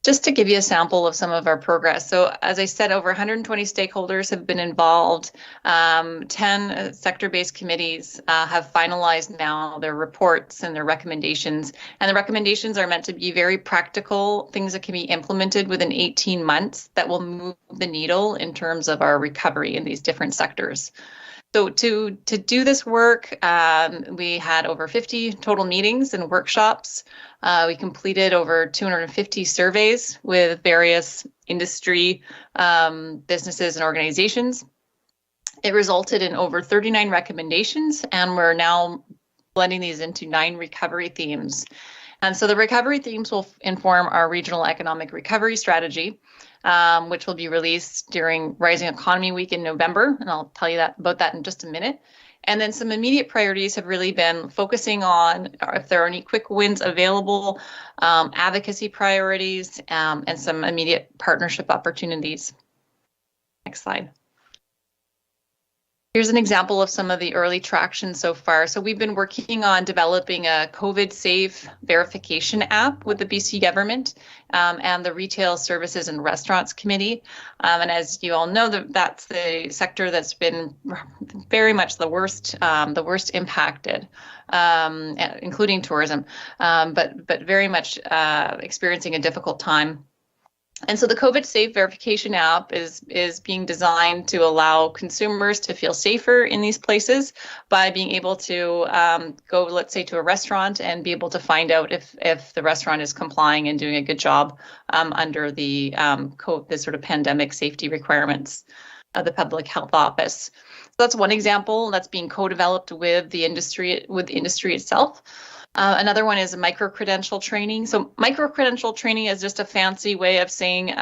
Just to give you a sample of some of our progress. So as I said, over 120 stakeholders have been involved. 10 sector-based committees have finalized now their reports and their recommendations. And the recommendations are meant to be very practical, things that can be implemented within 18 months that will move the needle in terms of our recovery in these different sectors. So to do this work, we had over 50 total meetings and workshops. We completed over 250 surveys with various industry businesses and organizations. It resulted in over 39 recommendations, and we're now blending these into 9 recovery themes. And so the recovery themes will inform our regional economic recovery strategy, which will be released during Rising Economy Week in November, and I'll tell you about that in just a minute. And then some immediate priorities have really been focusing on if there are any quick wins available, advocacy priorities, and some immediate partnership opportunities. Next slide. Here's an example of some of the early traction so far. So we've been working on developing a COVID-safe verification app with the BC government and the Retail Services and Restaurants Committee. And as you all know, that's the sector that's been very much the worst impacted, including tourism, but very much experiencing a difficult time. And so the COVID Safe Verification app is being designed to allow consumers to feel safer in these places by being able to go, let's say, to a restaurant and be able to find out if the restaurant is complying and doing a good job under the sort of pandemic safety requirements of the Public Health Office. So that's one example that's being co-developed with the industry itself. Another one is micro-credential training. So micro-credential training is just a fancy way of saying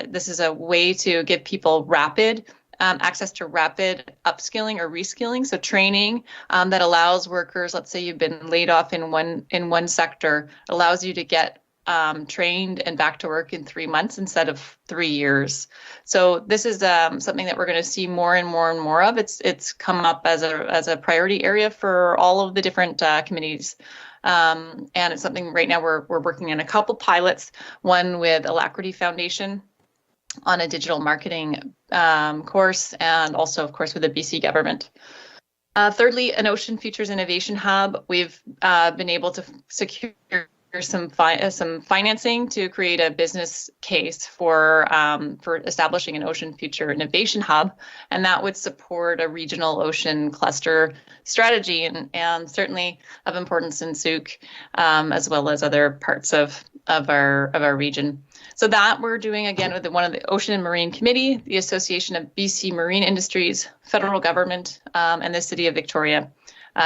this is a way to give people rapid access to rapid upskilling or reskilling. So training that allows workers, let's say you've been laid off in one sector, allows you to get trained and back to work in 3 months instead of 3 years. So this is something that we're going to see more and more and more of. It's come up as a priority area for all of the different committees. And it's something right now we're working on a couple pilots, one with Alacrity Foundation on a digital marketing course, and also, of course, with the BC government. Thirdly, an Ocean Futures Innovation Hub. We've been able to secure some financing to create a business case for establishing an Ocean Future Innovation Hub, and that would support a regional ocean cluster strategy, and certainly of importance in Sooke, as well as other parts of our region. So that we're doing again with one of the Ocean and Marine Committee, the Association of BC Marine Industries, federal government, and the City of Victoria,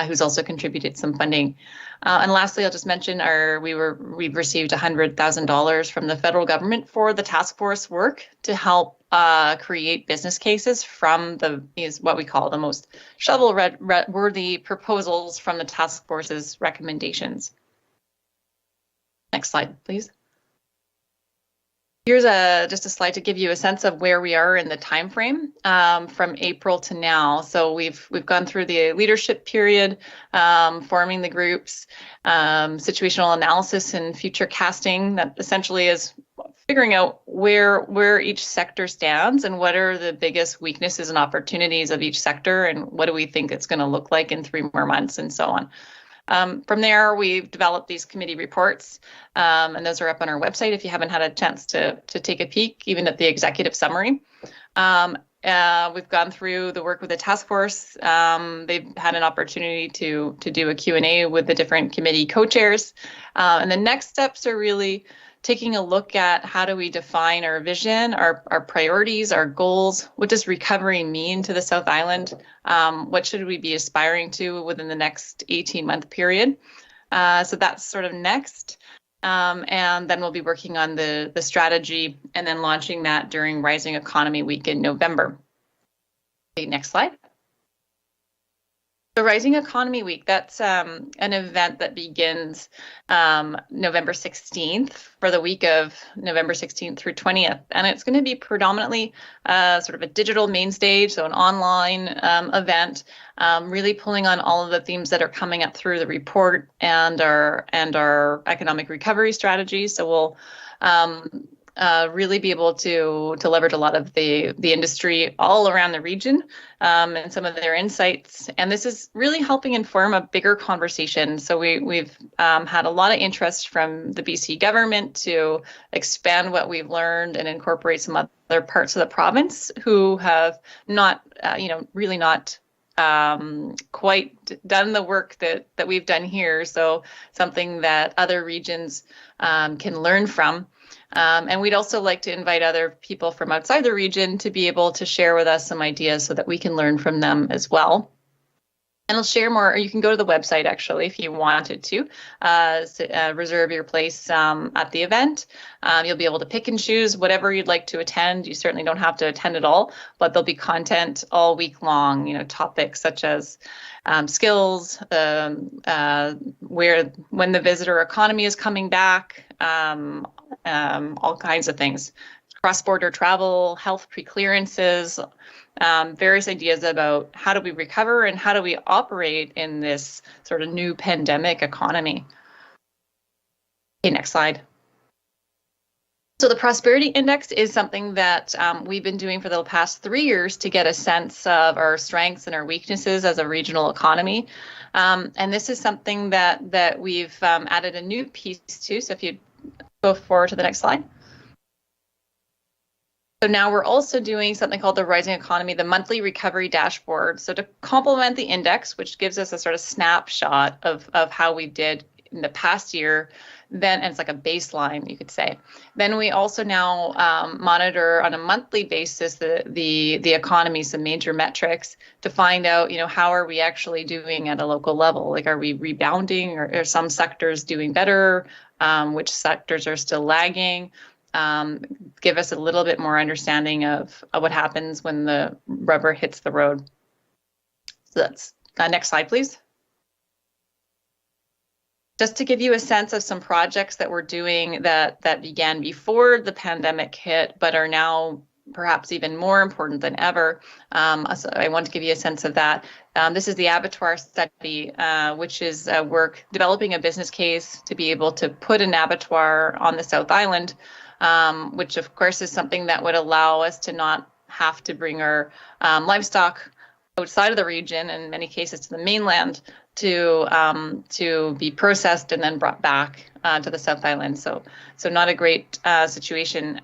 who's also contributed some funding. And lastly, I'll just mention we've received $100,000 from the federal government for the task force work to help create business cases from what we call the most shovel-worthy proposals from the task force's recommendations. Next slide, please. Here's just a slide to give you a sense of where we are in the time frame from April to now. So we've gone through the leadership period, forming the groups, situational analysis and future casting. That essentially is figuring out where each sector stands and what are the biggest weaknesses and opportunities of each sector, and what do we think it's going to look like in 3 more months, and so on. From there, we've developed these committee reports, and those are up on our website if you haven't had a chance to take a peek, even at the executive summary. We've gone through the work with the task force. They've had an opportunity to do a Q&A with the different committee co-chairs. And the next steps are really taking a look at how do we define our vision, our priorities, our goals. What does recovery mean to the South Island? What should we be aspiring to within the next 18-month period? So that's sort of next. And then we'll be working on the strategy and then launching that during Rising Economy Week in November. Okay, next slide. The Rising Economy Week, that's an event that begins November 16th for the week of November 16th through 20th. And it's going to be predominantly sort of a digital main stage, so an online event, really pulling on all of the themes that are coming up through the report and our economic recovery strategy. So we'll really be able to leverage a lot of the industry all around the region and some of their insights. And this is really helping inform a bigger conversation. So we've had a lot of interest from the BC government to expand what we've learned and incorporate some other parts of the province who have not, really not quite done the work that we've done here. So something that other regions can learn from. And we'd also like to invite other people from outside the region to be able to share with us some ideas so that we can learn from them as well. And I'll share more, or you can go to the website actually if you wanted to reserve your place at the event. You'll be able to pick and choose whatever you'd like to attend. You certainly don't have to attend it all, but there'll be content all week long, topics such as skills, when the visitor economy is coming back, all kinds of things, cross-border travel, health pre-clearances, various ideas about how do we recover and how do we operate in this sort of new pandemic economy. Okay, next slide. So the Prosperity Index is something that we've been doing for the past 3 years to get a sense of our strengths and our weaknesses as a regional economy. And this is something that we've added a new piece to. So if you go forward to the next slide. So now we're also doing something called the Rising Economy, the monthly recovery dashboard. So to complement the index, which gives us a sort of snapshot of how we did in the past year, and it's like a baseline, you could say. Then we also now monitor on a monthly basis the economy, some major metrics to find out, how are we actually doing at a local level? Like, are we rebounding, or are some sectors doing better? Which sectors are still lagging? Give us a little bit more understanding of what happens when the rubber hits the road. So that's next slide, please. Just to give you a sense of some projects that we're doing that began before the pandemic hit, but are now perhaps even more important than ever. So I want to give you a sense of that. This is the abattoir study, which is work developing a business case to be able to put an abattoir on the South Island, which of course is something that would allow us to not have to bring our livestock outside of the region, in many cases to the mainland, to be processed and then brought back to the South Island. So not a great situation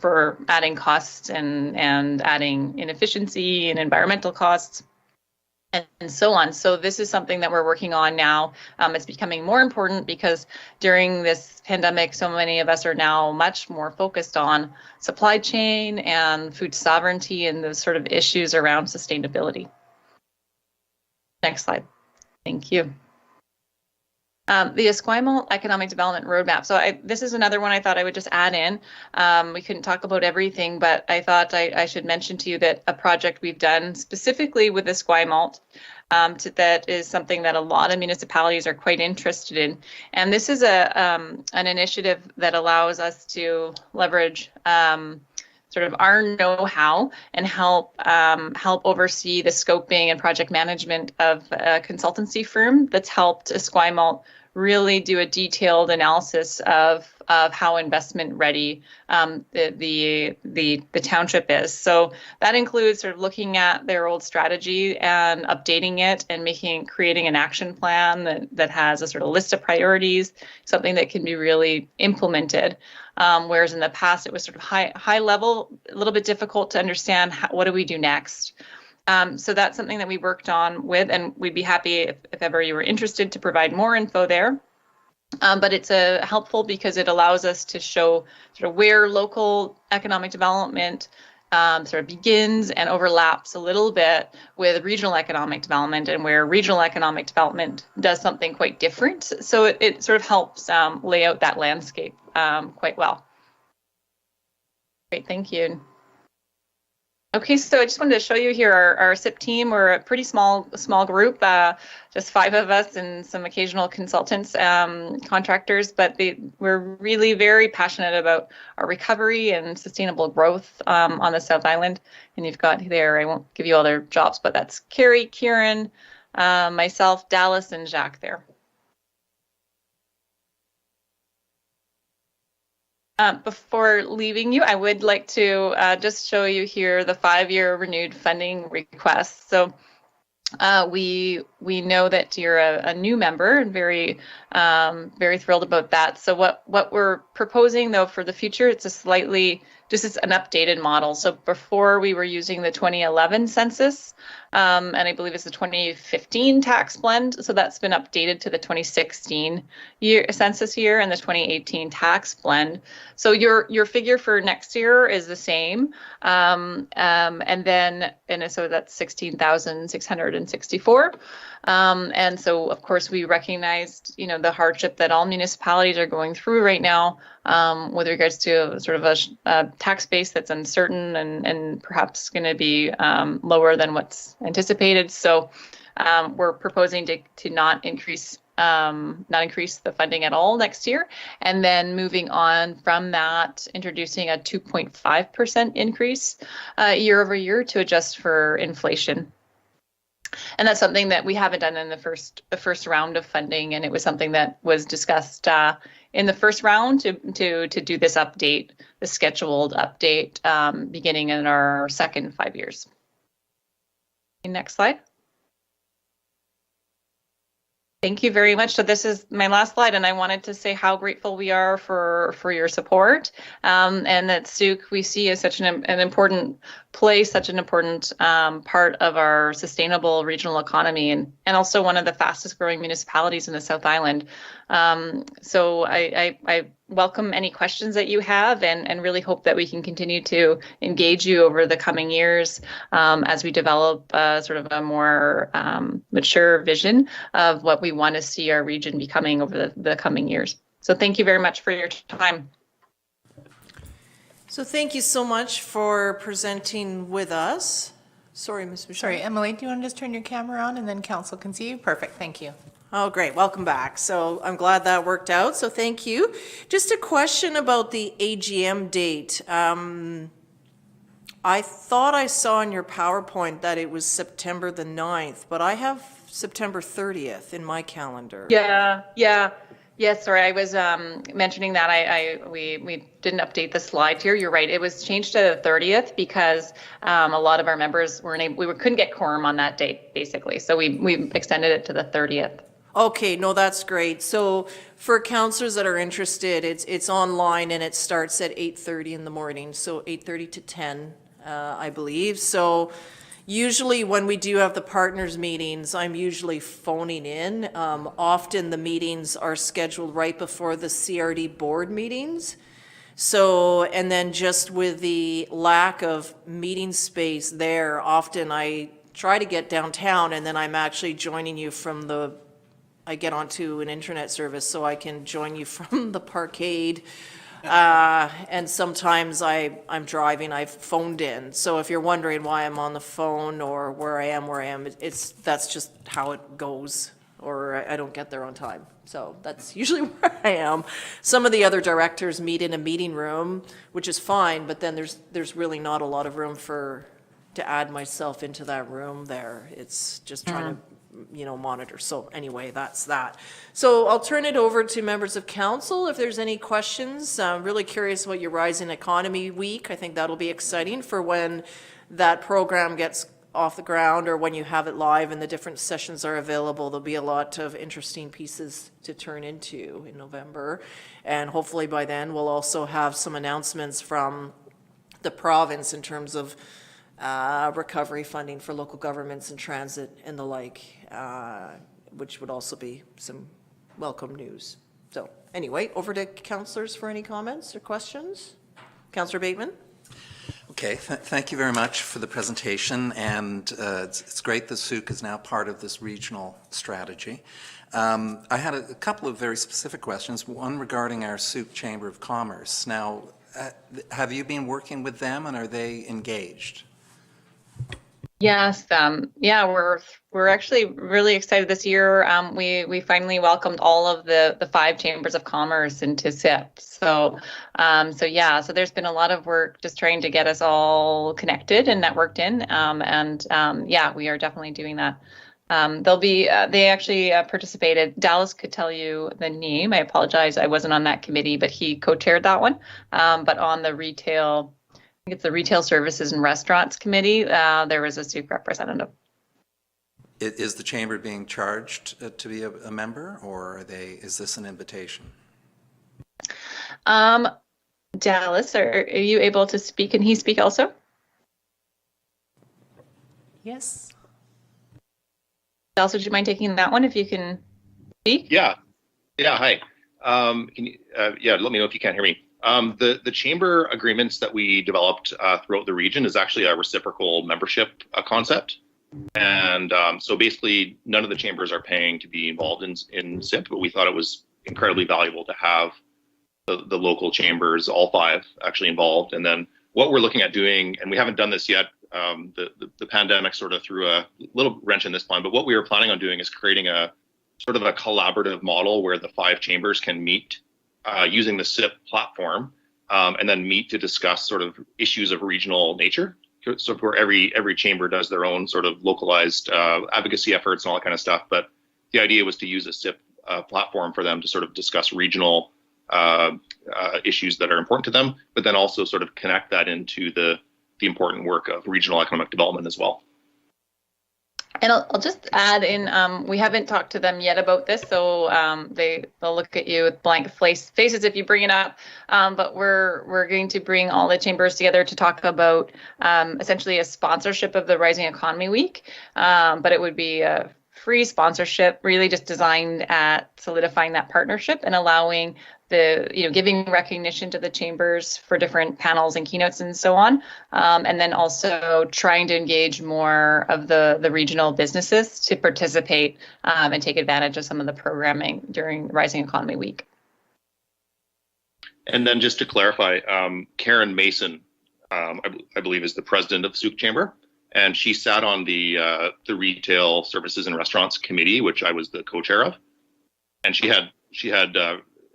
for adding costs and adding inefficiency and environmental costs, and so on. So this is something that we're working on now. It's becoming more important because during this pandemic, so many of us are now much more focused on supply chain and food sovereignty and those sort of issues around sustainability. Next slide. Thank you. The Esquimalt Economic Development Roadmap. So this is another one I thought I would just add in. We couldn't talk about everything, but I thought I should mention to you that a project we've done specifically with Esquimalt that is something that a lot of municipalities are quite interested in. And this is an initiative that allows us to leverage sort of our know-how and help oversee the scoping and project management of a consultancy firm that's helped Esquimalt really do a detailed analysis of how investment ready the township is. So that includes sort of looking at their old strategy and updating it and creating an action plan that has a sort of list of priorities, something that can be really implemented. Whereas in the past it was sort of high level, a little bit difficult to understand what do we do next. So that's something that we worked on with, and we'd be happy if ever you were interested to provide more info there. But it's helpful because it allows us to show sort of where local economic development sort of begins and overlaps a little bit with regional economic development, and where regional economic development does something quite different. So it sort of helps lay out that landscape quite well. Great, thank you. Okay, so I just wanted to show you here our SIP team. We're a pretty small group, just 5 of us and some occasional consultants, contractors, but we're really very passionate about our recovery and sustainable growth on the South Island. And you've got there, I won't give you all their jobs, but that's Carrie, Kieran, myself, Dallas, and Jacques there. Before leaving you, I would like to just show you here the 5-year renewed funding request. So we know that you're a new member and very thrilled about that. So what we're proposing though for the future, it's just an updated model. So before we were using the 2011 census, and I believe it's the 2015 tax blend. So that's been updated to the 2016 census year and the 2018 tax blend. So your figure for next year is the same. And so that's 16,664. And so of course we recognized, the hardship that all municipalities are going through right now, with regards to sort of a tax base that's uncertain and perhaps going to be lower than what's anticipated. So we're proposing to not increase the funding at all next year, and then moving on from that, introducing a 2.5% increase year over year to adjust for inflation. And that's something that we haven't done in the first round of funding, and it was something that was discussed in the first round to do this update, the scheduled update, beginning in our second 5 years. Next slide. Thank you very much. So this is my last slide, and I wanted to say how grateful we are for your support, and that Sooke we see as such an important place, such an important part of our sustainable regional economy, and also one of the fastest growing municipalities in the South Island. So I welcome any questions that you have, and really hope that we can continue to engage you over the coming years as we develop sort of a more mature vision of what we want to see our region becoming over the coming years. So thank you very much for your time. So thank you so much for presenting with us. Sorry, Ms. Michelle. Sorry, Emily, do you want to just turn your camera on and then council can see you? Perfect, thank you. Oh, great. Welcome back. So I'm glad that worked out. So thank you. Just a question about the AGM date. I thought I saw in your PowerPoint that it was September the 9th, but I have September 30th in my calendar. Yeah. Yes, sorry, I was mentioning that we didn't update the slide here. You're right. It was changed to the 30th because a lot of our members couldn't get quorum on that date, basically. So we extended it to the 30th. Okay, no, that's great. So for counselors that are interested, it's online and it starts at 8:30 in the morning, so 8:30 to 10, I believe. So usually when we do have the partners meetings, I'm usually phoning in. Often the meetings are scheduled right before the CRD board meetings. So, and then just with the lack of meeting space there, often I try to get downtown and then I'm actually joining you from I get onto an internet service so I can join you from the parkade. And sometimes I'm driving, I've phoned in. So if you're wondering why I'm on the phone or where I am, that's just how it goes, or I don't get there on time. So that's usually where I am. Some of the other directors meet in a meeting room, which is fine, but then there's really not a lot of room to add myself into that room there. It's just trying to monitor. So anyway, that's that. So I'll turn it over to members of council if there's any questions. I'm really curious about your Rising Economy Week. I think that'll be exciting for when that program gets off the ground or when you have it live and the different sessions are available. There'll be a lot of interesting pieces to turn into in November. And hopefully by then we'll also have some announcements from the province in terms of recovery funding for local governments and transit and the like, which would also be some welcome news. So anyway, over to councillors for any comments or questions. Councillor Bateman. Okay, thank you very much for the presentation, and it's great that Sooke is now part of this regional strategy. I had a couple of very specific questions, one regarding our Sooke Chamber of Commerce. Now, have you been working with them and are they engaged? Yes, yeah, we're actually really excited this year. We finally welcomed all of the 5 chambers of commerce into SIP. So yeah, so there's been a lot of work just trying to get us all connected and networked in. Yeah, we are definitely doing that. They actually participated. Dallas could tell you the name. I apologize, I wasn't on that committee, but he co-chaired that one. But on the retail. I think it's the Retail Services and Restaurants Committee. There was a Sooke representative. Is the chamber being charged to be a member, or is this an invitation? Dallas, are you able to speak? Can he speak also? Yes. Dallas, would you mind taking that one if you can speak? Yeah. Hi. Can you, let me know if you can't hear me. The chamber agreements that we developed throughout the region is actually a reciprocal membership concept. And so basically none of the chambers are paying to be involved in SIP, but we thought it was incredibly valuable to have the local chambers, all 5 actually involved. And then what we're looking at doing, and we haven't done this yet, the pandemic sort of threw a little wrench in this plan, but what we were planning on doing is creating a sort of a collaborative model where the 5 chambers can meet using the SIP platform, and then meet to discuss sort of issues of regional nature. So where every chamber does their own sort of localized advocacy efforts and all that kind of stuff. But the idea was to use a SIP platform for them to sort of discuss regional issues that are important to them, but then also sort of connect that into the important work of regional economic development as well. And I'll just add in, we haven't talked to them yet about this, so they'll look at you with blank faces if you bring it up. But we're going to bring all the chambers together to talk about essentially a sponsorship of the Rising Economy Week. But it would be a free sponsorship, really just designed at solidifying that partnership and allowing giving recognition to the chambers for different panels and keynotes and so on. And then also trying to engage more of the regional businesses to participate and take advantage of some of the programming during Rising Economy Week. And then just to clarify, Karen Mason, I believe, is the president of the Sooke Chamber, and she sat on the Retail Services and Restaurants Committee, which I was the co-chair of, and she had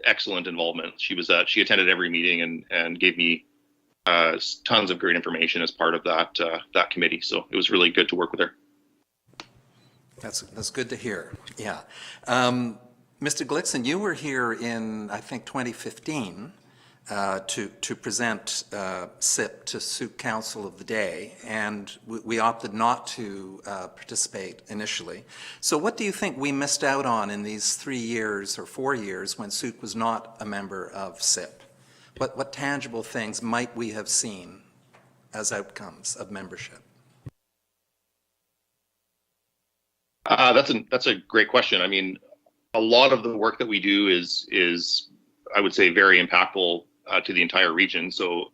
excellent involvement. She attended every meeting and gave me tons of great information as part of that committee. So it was really good to work with her. That's good to hear. Yeah. Mr. Glickson, you were here in, I think, 2015 to present SIP to Sooke Council of the Day, and we opted not to participate initially. So what do you think we missed out on in these 3 years or 4 years when Sooke was not a member of SIP? What tangible things might we have seen as outcomes of membership? That's a great question. I mean, a lot of the work that we do is I would say very impactful to the entire region. So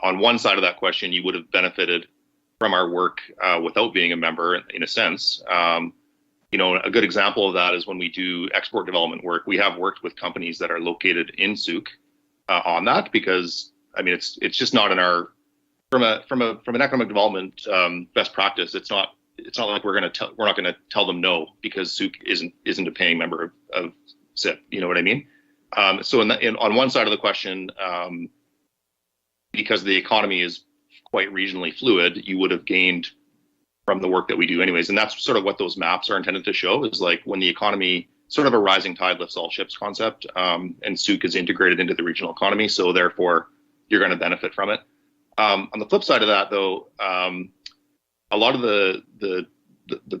on one side of that question, you would have benefited from our work without being a member, in a sense. A good example of that is when we do export development work. We have worked with companies that are located in Sooke on that, because I mean it's just not in our from an economic development best practice. It's not like we're not going to tell them no because Sooke isn't a paying member of SIP. You know what I mean? So on one side of the question, because the economy is quite regionally fluid, you would have gained from the work that we do anyways. And that's sort of what those maps are intended to show, is like when the economy, sort of a rising tide lifts all ships concept, and Sooke is integrated into the regional economy. So therefore you're going to benefit from it. On the flip side of that though, a lot of the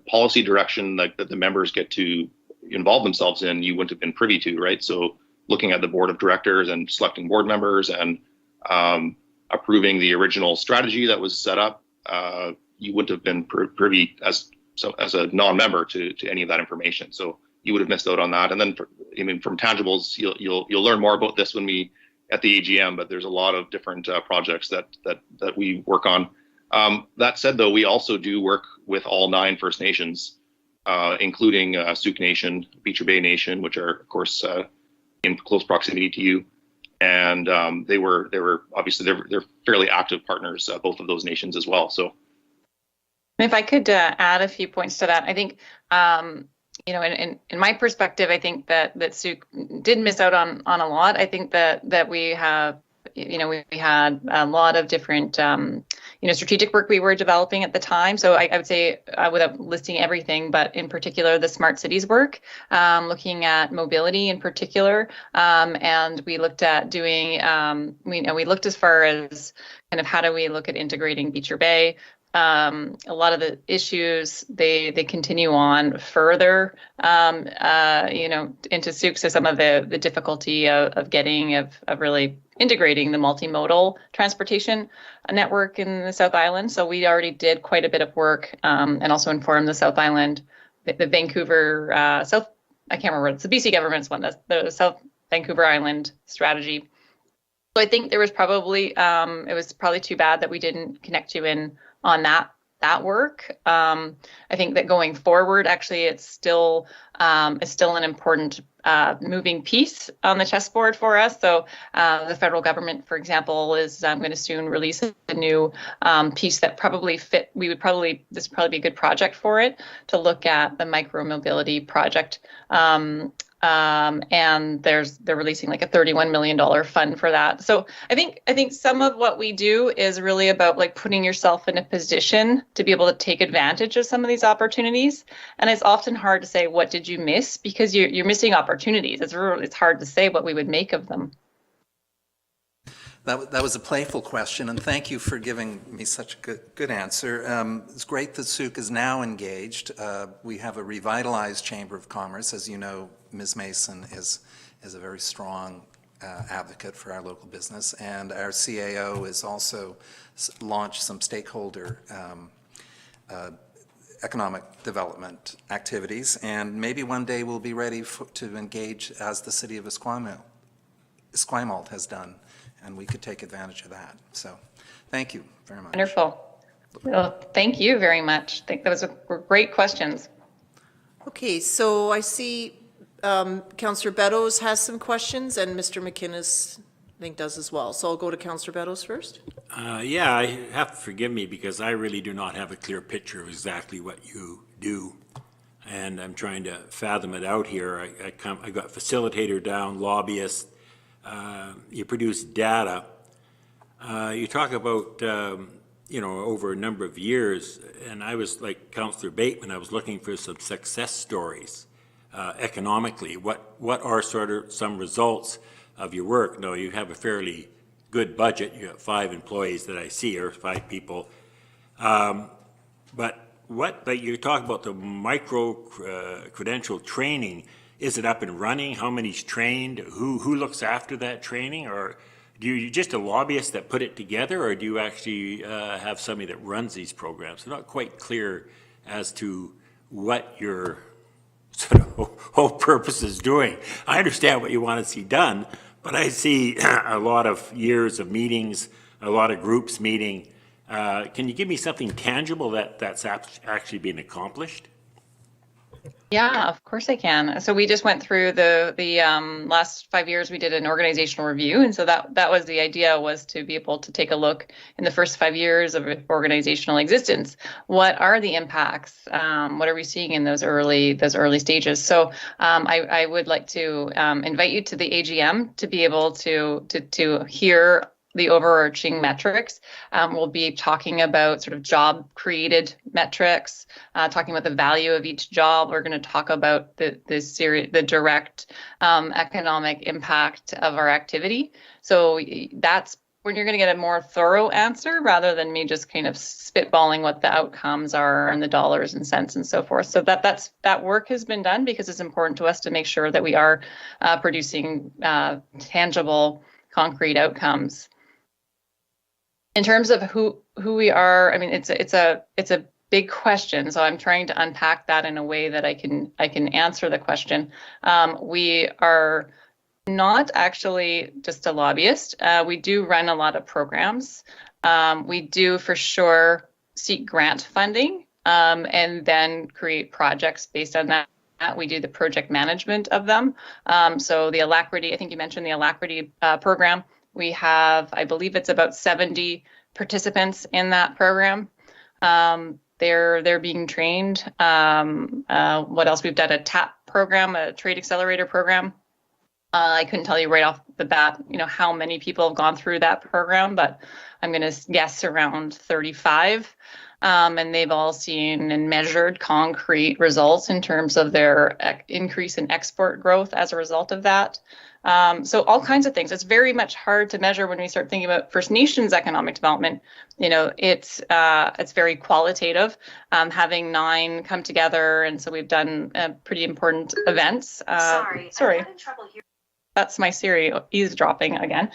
policy direction that the members get to involve themselves in, you wouldn't have been privy to, right? So looking at the board of directors and selecting board members and approving the original strategy that was set up, you wouldn't have been privy as a non-member to any of that information. So you would have missed out on that. And then, from tangibles, you'll learn more about this when we at the AGM. But there's a lot of different projects that we work on. That said, though, we also do work with all 9 First Nations, including Sooke Nation, Beecher Bay Nation, which are, of course, in close proximity to you. And they were obviously they're fairly active partners, both of those nations as well. So, if I could add a few points to that, I think in my perspective, I think that Sooke did miss out on a lot. I think that we have. We had a lot of different, strategic work we were developing at the time. So I would say, without listing everything, but in particular, the smart cities work, looking at mobility in particular. And we looked at doing, we looked as far as kind of how do we look at integrating Beecher Bay. A lot of the issues, they continue on further, into Sooke. So some of the difficulty of really integrating the multimodal transportation network in the South Island. So we already did quite a bit of work, and also informed the South Island, the Vancouver, I can't remember, it's the BC government's one, that's the South Vancouver Island strategy. So I think there was probably, it was probably too bad that we didn't connect you in on that work. I think that going forward, actually, it's still an important moving piece on the chessboard for us. So the federal government, for example, is going to soon release a new piece that probably fit. This would probably be a good project for it, to look at the micro-mobility project. And they're releasing like a $31 million fund for that. So I think some of what we do is really about like putting yourself in a position to be able to take advantage of some of these opportunities. And it's often hard to say, what did you miss? Because you're missing opportunities. It's hard to say what we would make of them. That was a playful question, and thank you for giving me such a good answer. It's great that Sooke is now engaged. We have a revitalized Chamber of Commerce. As you know, Ms. Mason is a very strong advocate for our local business, and our CAO has also launched some stakeholder economic development activities, and maybe one day we'll be ready to engage as the city of Esquimalt has done, and we could take advantage of that. So thank you very much. Wonderful. Well, thank you very much. I think those were great questions. Okay, so I see Councillor Beddoes has some questions, and Mr. McInnes, I think, does as well. So I'll go to Councillor Beddoes first. Yeah, I have to forgive me because I really do not have a clear picture of exactly what you do. And I'm trying to fathom it out here. I got facilitator down, lobbyist. You produce data. You talk about, over a number of years, and I was like Councillor Bateman, I was looking for some success stories. economically? What are sort of some results of your work? No, you have a fairly good budget. You have 5 employees that I see, or 5 people. But like you talk about the micro credential training, is it up and running? How many's trained? Who looks after that training? Or do you just a lobbyist that put it together, or do you actually have somebody that runs these programs? I'm not quite clear as to what your sort of whole purpose is doing. I understand what you want to see done, but I see a lot of years of meetings, a lot of groups meeting. Can you give me something tangible that's actually been accomplished? Yeah, of course I can. So we just went through the last 5 years. We did an organizational review, and so that was the idea, was to be able to take a look in the first 5 years of organizational existence. What are the impacts? What are we seeing in those early stages? So I would like to invite you to the AGM to be able to hear the overarching metrics. We'll be talking about sort of job created metrics, talking about the value of each job. We're going to talk about the direct economic impact of our activity. So that's when you're going to get a more thorough answer, rather than me just kind of spitballing what the outcomes are and the dollars and cents and so forth. So that work has been done because it's important to us to make sure that we are producing tangible, concrete outcomes. In terms of who we are, I mean, it's a big question, so I'm trying to unpack that in a way that I can answer the question. We are not actually just a lobbyist. We do run a lot of programs. We do for sure seek grant funding and then create projects based on that. We do the project management of them. So the Alacrity, I think you mentioned the Alacrity program. We have, I believe it's about 70 participants in that program. They're being trained. What else? We've done a TAP program, a trade accelerator program. I couldn't tell you right off the bat, how many people have gone through that program, but I'm going to guess around 35. And they've all seen and measured concrete results in terms of their increase in export growth as a result of that. So all kinds of things. It's very much hard to measure when we start thinking about First Nations economic development. It's very qualitative, having 9 come together. And so we've done pretty important events. Sorry. I'm having trouble here. That's my Siri eavesdropping again.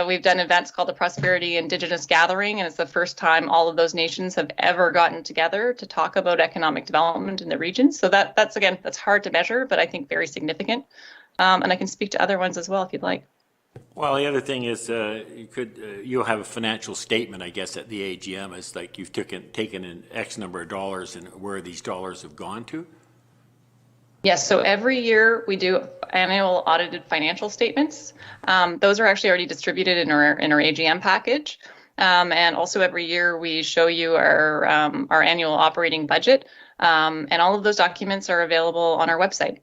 We've done events called the Prosperity Indigenous Gathering, and it's the first time all of those nations have ever gotten together to talk about economic development in the region. So that's hard to measure, but I think very significant. And I can speak to other ones as well if you'd like. Well, the other thing is you'll have a financial statement, I guess, at the AGM. It's like you've taken an X number of dollars and where these dollars have gone to. Yes, so every year we do annual audited financial statements. Those are actually already distributed in our AGM package. And also every year we show you our annual operating budget. And all of those documents are available on our website.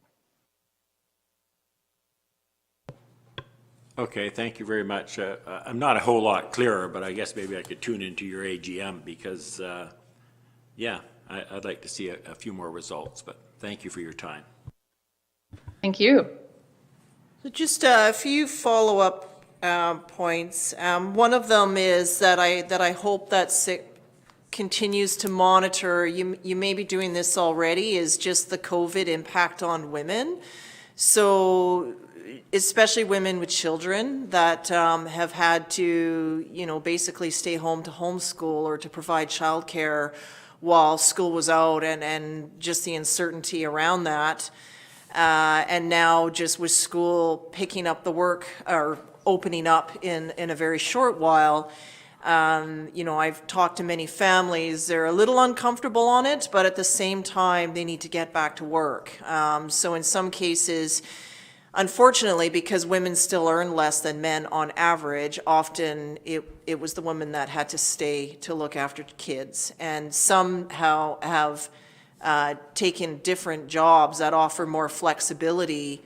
Okay, thank you very much. I'm not a whole lot clearer, but I guess maybe I could tune into your AGM because, I'd like to see a few more results, but thank you for your time. Thank you. So just a few follow-up points. One of them is that I hope that SIC continues to monitor, you may be doing this already, is just the COVID impact on women. So especially women with children that have had to, basically stay home to homeschool or to provide childcare while school was out, and just the uncertainty around that. And now just with school picking up the work or opening up in a very short while, I've talked to many families, they're a little uncomfortable on it, but at the same time, they need to get back to work. So in some cases, unfortunately, because women still earn less than men on average, often it was the woman that had to stay to look after kids. And somehow have taken different jobs that offer more flexibility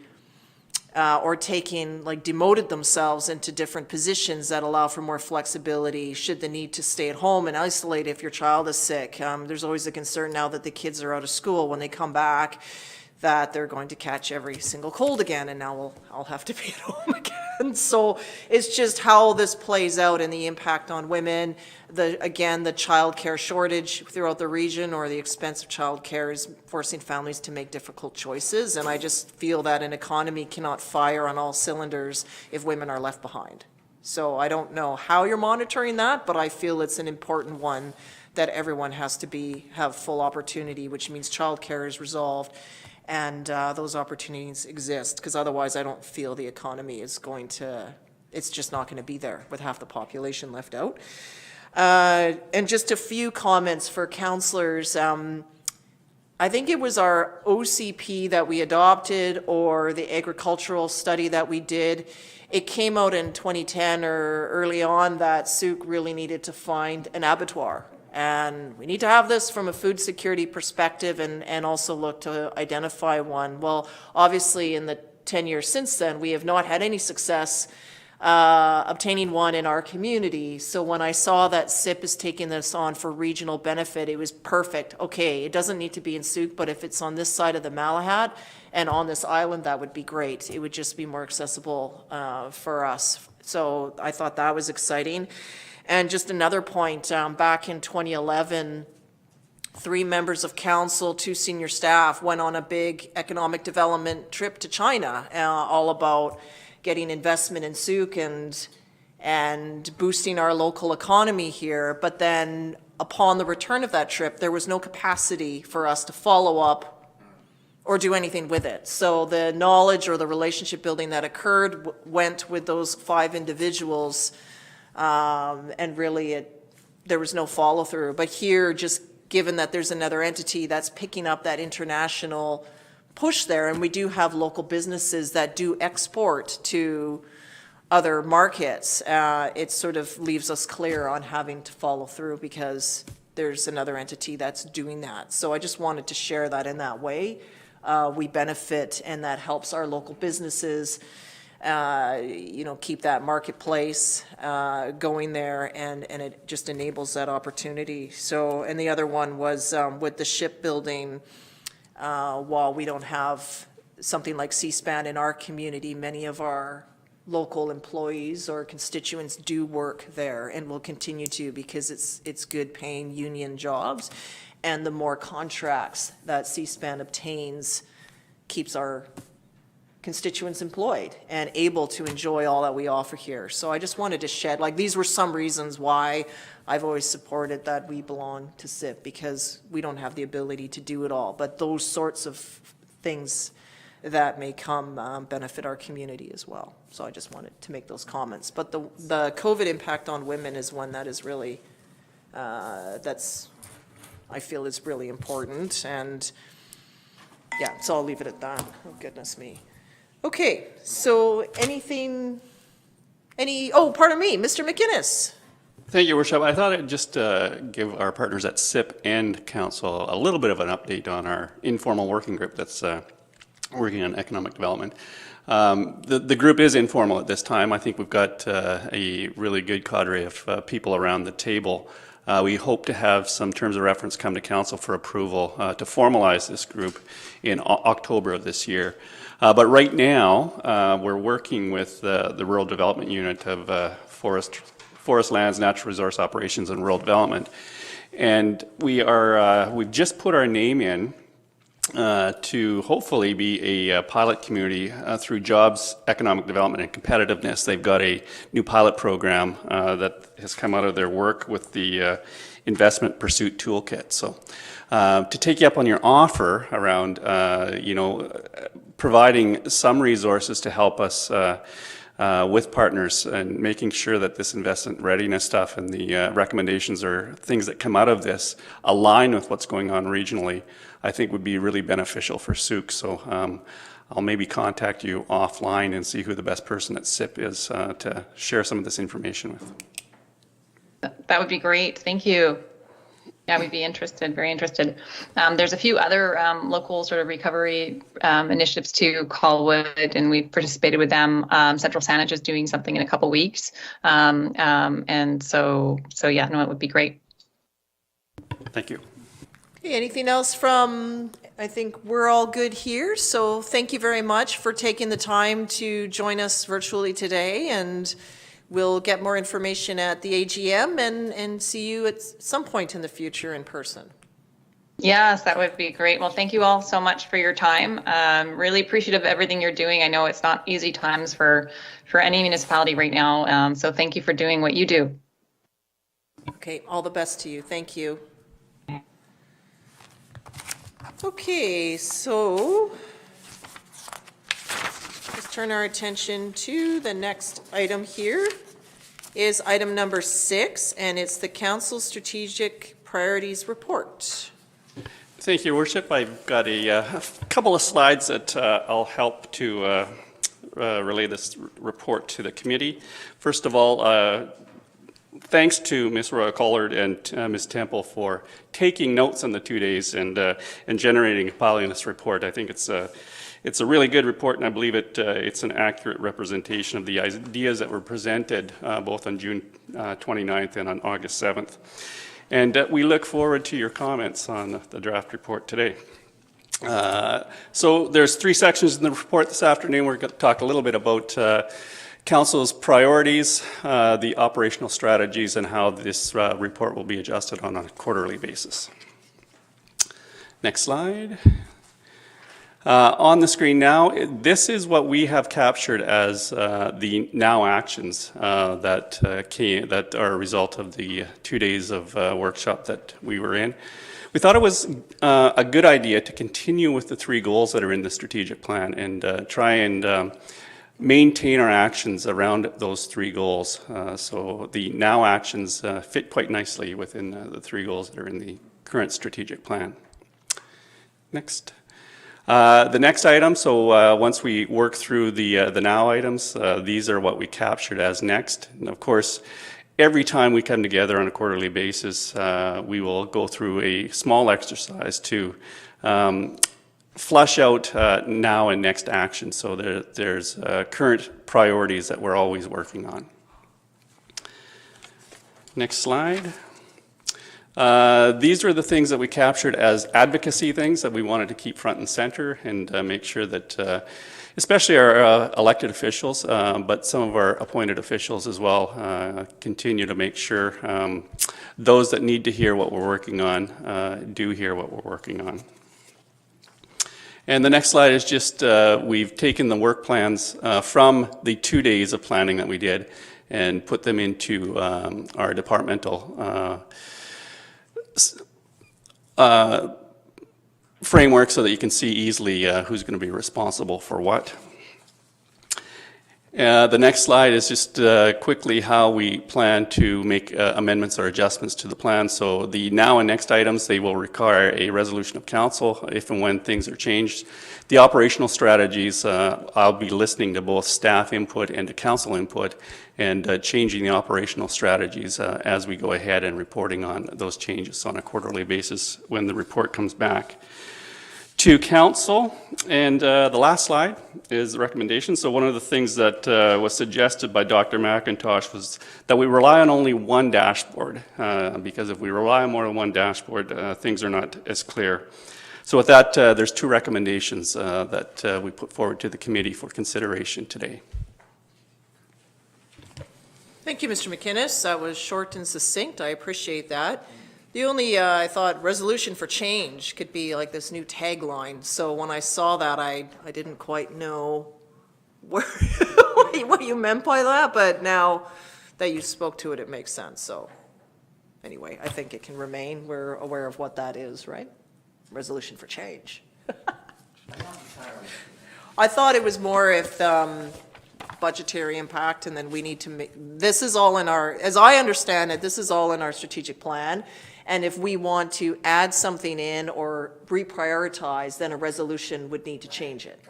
or demoted themselves into different positions that allow for more flexibility should the need to stay at home and isolate if your child is sick. There's always a concern now that the kids are out of school when they come back. that they're going to catch every single cold again, and now I'll have to be at home again. So it's just how this plays out and the impact on women. Again, the childcare shortage throughout the region, or the expense of childcare, is forcing families to make difficult choices. And I just feel that an economy cannot fire on all cylinders if women are left behind. So I don't know how you're monitoring that, but I feel it's an important one, that everyone has to have full opportunity, which means childcare is resolved and those opportunities exist, because otherwise I don't feel the economy is going to, it's just not going to be there with half the population left out. And just a few comments for councillors. I think it was our OCP that we adopted, or the agricultural study that we did. It came out in 2010 or early on that Sooke really needed to find an abattoir. And we need to have this from a food security perspective, and also look to identify one. Well, obviously in the 10 years since then, we have not had any success obtaining one in our community. So when I saw that SIP is taking this on for regional benefit, it was perfect. Okay, it doesn't need to be in Sooke, but if it's on this side of the Malahat and on this island, that would be great. It would just be more accessible for us. So I thought that was exciting. And just another point, back in 2011, 3 members of council, 2 senior staff went on a big economic development trip to China, all about getting investment in Sooke and boosting our local economy here. But then upon the return of that trip, there was no capacity for us to follow up or do anything with it. So the knowledge or the relationship building that occurred went with those 5 individuals, and really there was no follow through. But here, just given that there's another entity that's picking up that international push there, and we do have local businesses that do export to other markets, it sort of leaves us clear on having to follow through, because there's another entity that's doing that. So I just wanted to share that in that way. We benefit, and that helps our local businesses keep that marketplace going there, and it just enables that opportunity. So, and the other one was with the shipbuilding. While we don't have something like C-SPAN in our community, many of our local employees or constituents do work there, and will continue to, because it's good paying union jobs, and the more contracts that C-SPAN obtains keeps our constituents employed and able to enjoy all that we offer here. So I just wanted to shed, these were some reasons why I've always supported that we belong to SIP, because we don't have the ability to do it all. But those sorts of things that may come benefit our community as well. So I just wanted to make those comments. But the COVID impact on women is one that is really, I feel is really important. And yeah, so I'll leave it at that. Oh, goodness me. Okay, so pardon me, Mr. McInnes. Thank you, Worship. I thought I'd just give our partners at SIP and Council a little bit of an update on our informal working group that's working on economic development. The group is informal at this time. I think we've got a really good cadre of people around the table. We hope to have some terms of reference come to Council for approval to formalize this group in October of this year. But right now, we're working with the Rural Development Unit of Forest Lands, Natural Resource Operations, and Rural Development. And we've just put our name in to hopefully be a pilot community through Jobs, Economic Development, and Competitiveness. They've got a new pilot program that has come out of their work with the Investment Pursuit Toolkit. So to take you up on your offer around, providing some resources to help us with partners and making sure that this investment readiness stuff and the recommendations or things that come out of this align with what's going on regionally, I think would be really beneficial for Sooke. So I'll maybe contact you offline and see who the best person at SIP is to share some of this information with. That would be great. Thank you. Yeah, we'd be interested, very interested. There's a few other local sort of recovery initiatives too, Colwood, and we've participated with them. Central Saanich is doing something in a couple weeks. And so yeah, no, it would be great. Thank you. Okay, anything else from I think we're all good here, so thank you very much for taking the time to join us virtually today, and we'll get more information at the AGM and see you at some point in the future in person. Yes, that would be great. Well, thank you all so much for your time. Really appreciative of everything you're doing. I know it's not easy times for any municipality right now, so thank you for doing what you do. Okay, all the best to you. Thank you. Okay, so let's turn our attention to the next item here is item number 6, and it's the Council's Strategic Priorities Report. Thank you, Your Worship. I've got a couple of slides that I'll help to relay this report to the committee. First of all, thanks to Ms. Royal Collard and Ms. Temple for taking notes on the 2 days and generating and compiling this report. I think it's a really good report, and I believe it's an accurate representation of the ideas that were presented both on June 29th and on August 7th. And we look forward to your comments on the draft report today. So there's 3 sections in the report this afternoon. We're going to talk a little bit about Council's priorities, the operational strategies, and how this report will be adjusted on a quarterly basis. Next slide. On the screen now, this is what we have captured as the now actions that are a result of the 2 days of workshop that we were in. We thought it was a good idea to continue with the 3 goals that are in the strategic plan and try and maintain our actions around those 3 goals. So the now actions fit quite nicely within the 3 goals that are in the current strategic plan. Next. The next item, so once we work through the now items, these are what we captured as next. And of course, every time we come together on a quarterly basis, we will go through a small exercise to flush out now and next action. So there's current priorities that we're always working on. Next slide. These are the things that we captured as advocacy things that we wanted to keep front and center and make sure that especially our elected officials, but some of our appointed officials as well, continue to make sure those that need to hear what we're working on do hear what we're working on. And the next slide is just we've taken the work plans from the 2 days of planning that we did and put them into our departmental framework so that you can see easily who's going to be responsible for what. The next slide is just quickly how we plan to make amendments or adjustments to the plan. So the now and next items, they will require a resolution of council if and when things are changed. The operational strategies, I'll be listening to both staff input and to council input and changing the operational strategies as we go ahead and reporting on those changes on a quarterly basis when the report comes back to council. And the last slide is the recommendation. So one of the things that was suggested by Dr. McIntosh was that we rely on only one dashboard because if we rely on more than one dashboard, things are not as clear. So with that, there's 2 recommendations that we put forward to the committee for consideration today. Thank you, Mr. McInnes. That was short and succinct. I appreciate that. The only, I thought, resolution for change could be like this new tagline. So when I saw that, I didn't quite know where, what you meant by that, but now that you spoke to it, it makes sense. So anyway, I think it can remain. We're aware of what that is, right? Resolution for change. I thought it was more if budgetary impact, and then we need to make, this is all in our, as I understand it, this is all in our strategic plan. And if we want to add something in or reprioritize, then a resolution would need to change it.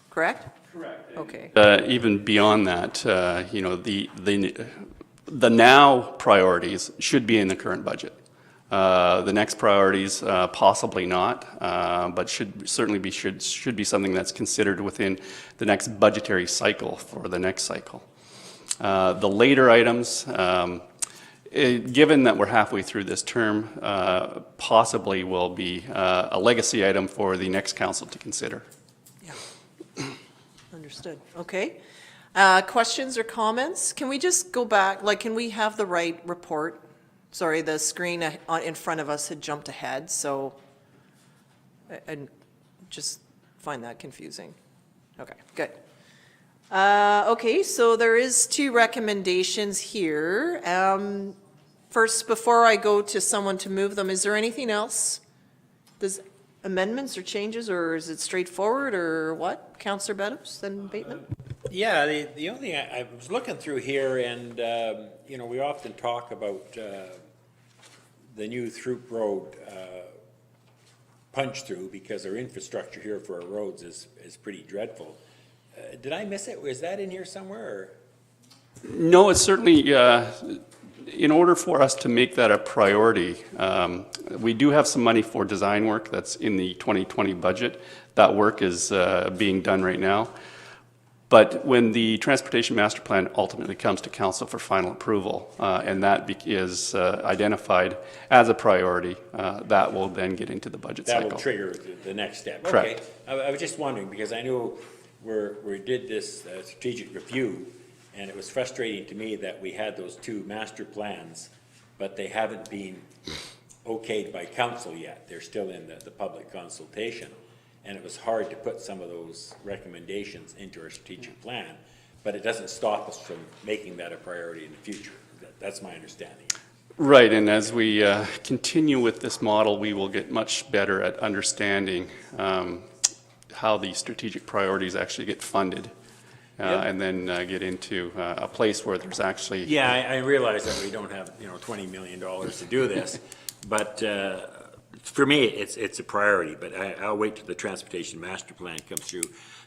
Correct? Correct. Okay. Even beyond that, you know, the now priorities should be in the current budget. The next priorities, possibly not, but should be something that's considered within the next budgetary cycle for the next cycle. The later items, given that we're halfway through this term, possibly will be a legacy item for the next council to consider. Understood. Okay. Questions or comments? Can we just go back, like, can we have the right report? Sorry, the screen in front of us had jumped ahead, so I just find that confusing. Okay, good. Okay, so there is 2 recommendations here. First, before I go to someone to move them, is there anything else? Does amendments or changes, or is it straightforward, or what? Councillor Beddoes, then Bateman? Yeah, the only thing I was looking through here, and you know, we often talk about the new Throop Road punch through because our infrastructure here for our roads is pretty dreadful. Did I miss it? Was that in here somewhere? Or? No, it's certainly, in order for us to make that a priority, we do have some money for design work that's in the 2020 budget. That work is being done right now. But when the Transportation Master Plan ultimately comes to Council for final approval, and that is identified as a priority, that will then get into the budget cycle. That will trigger the next step. Correct. Okay. I was just wondering, because I knew we did this strategic review, and it was frustrating to me that we had those 2 master plans, but they haven't been okayed by council yet. They're still in the public consultation. And it was hard to put some of those recommendations into our strategic plan, but it doesn't stop us from making that a priority in the future. That's my understanding. Right, and as we continue with this model, we will get much better at understanding how the strategic priorities actually get funded, and then get into a place where there's actually... Yeah, I realize that we don't have, you know, $20 million to do this, but for me, it's a priority, but I'll wait till the Transportation Master Plan comes through.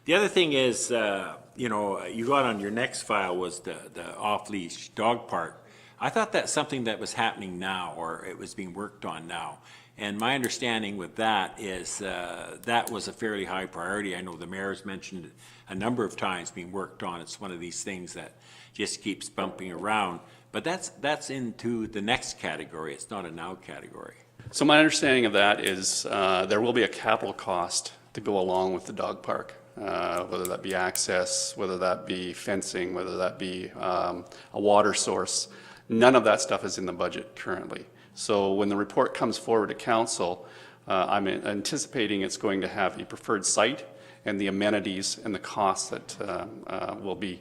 The other thing is, you know, you got on your next file was the off-leash dog park. I thought that's something that was happening now, or it was being worked on now. And my understanding with that is that was a fairly high priority. I know the mayor's mentioned it a number of times being worked on. It's one of these things that just keeps bumping around. But that's into the next category. It's not a now category. So my understanding of that is there will be a capital cost to go along with the dog park, whether that be access, whether that be fencing, whether that be a water source. None of that stuff is in the budget currently. So when the report comes forward to council, I'm anticipating it's going to have a preferred site and the amenities and the costs that will be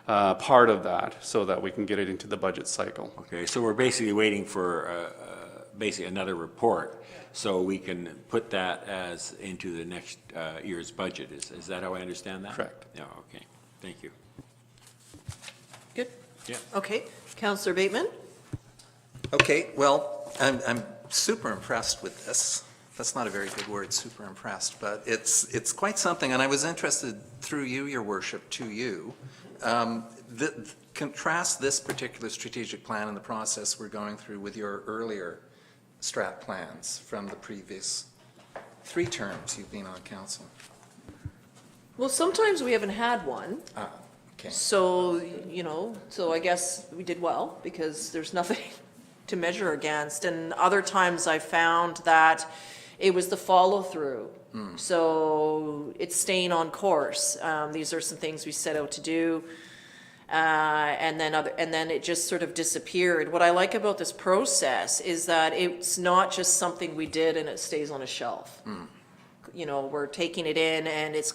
part of that so that we can get it into the budget cycle. Okay, so we're basically waiting for basically another report so we can put that as into the next year's budget. Is that how I understand that? Correct. Yeah, okay. Thank you. Good? Yeah. Okay. Councillor Bateman? Okay, well, I'm super impressed with this. That's not a very good word, super impressed, but it's quite something, and I was interested through you, your worship, to you. Contrast this particular strategic plan and the process we're going through with your earlier strat plans from the previous 3 terms you've been on council. Well, sometimes we haven't had one. Okay. So, you know, so I guess we did well because there's nothing to measure against. And other times I found that it was the follow through. So it's staying on course. These are some things we set out to do. And then it just sort of disappeared. What I like about this process is that it's not just something we did and it stays on a shelf. You know, we're taking it in and it's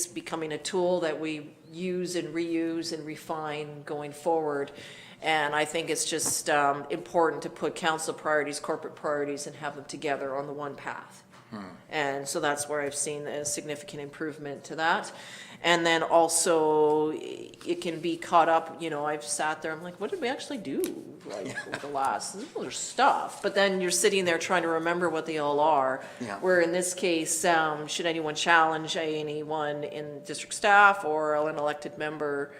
becoming a tool that we use and reuse and refine going forward. And I think it's just important to put council priorities, corporate priorities, and have them together on the one path. And so that's where I've seen a significant improvement to that. And then also it can be caught up, you know, I've sat there, I'm like, what did we actually do like over the last, there's stuff. But then you're sitting there trying to remember what they all are. Yeah. Where in this case, should anyone challenge anyone in district staff or an elected member,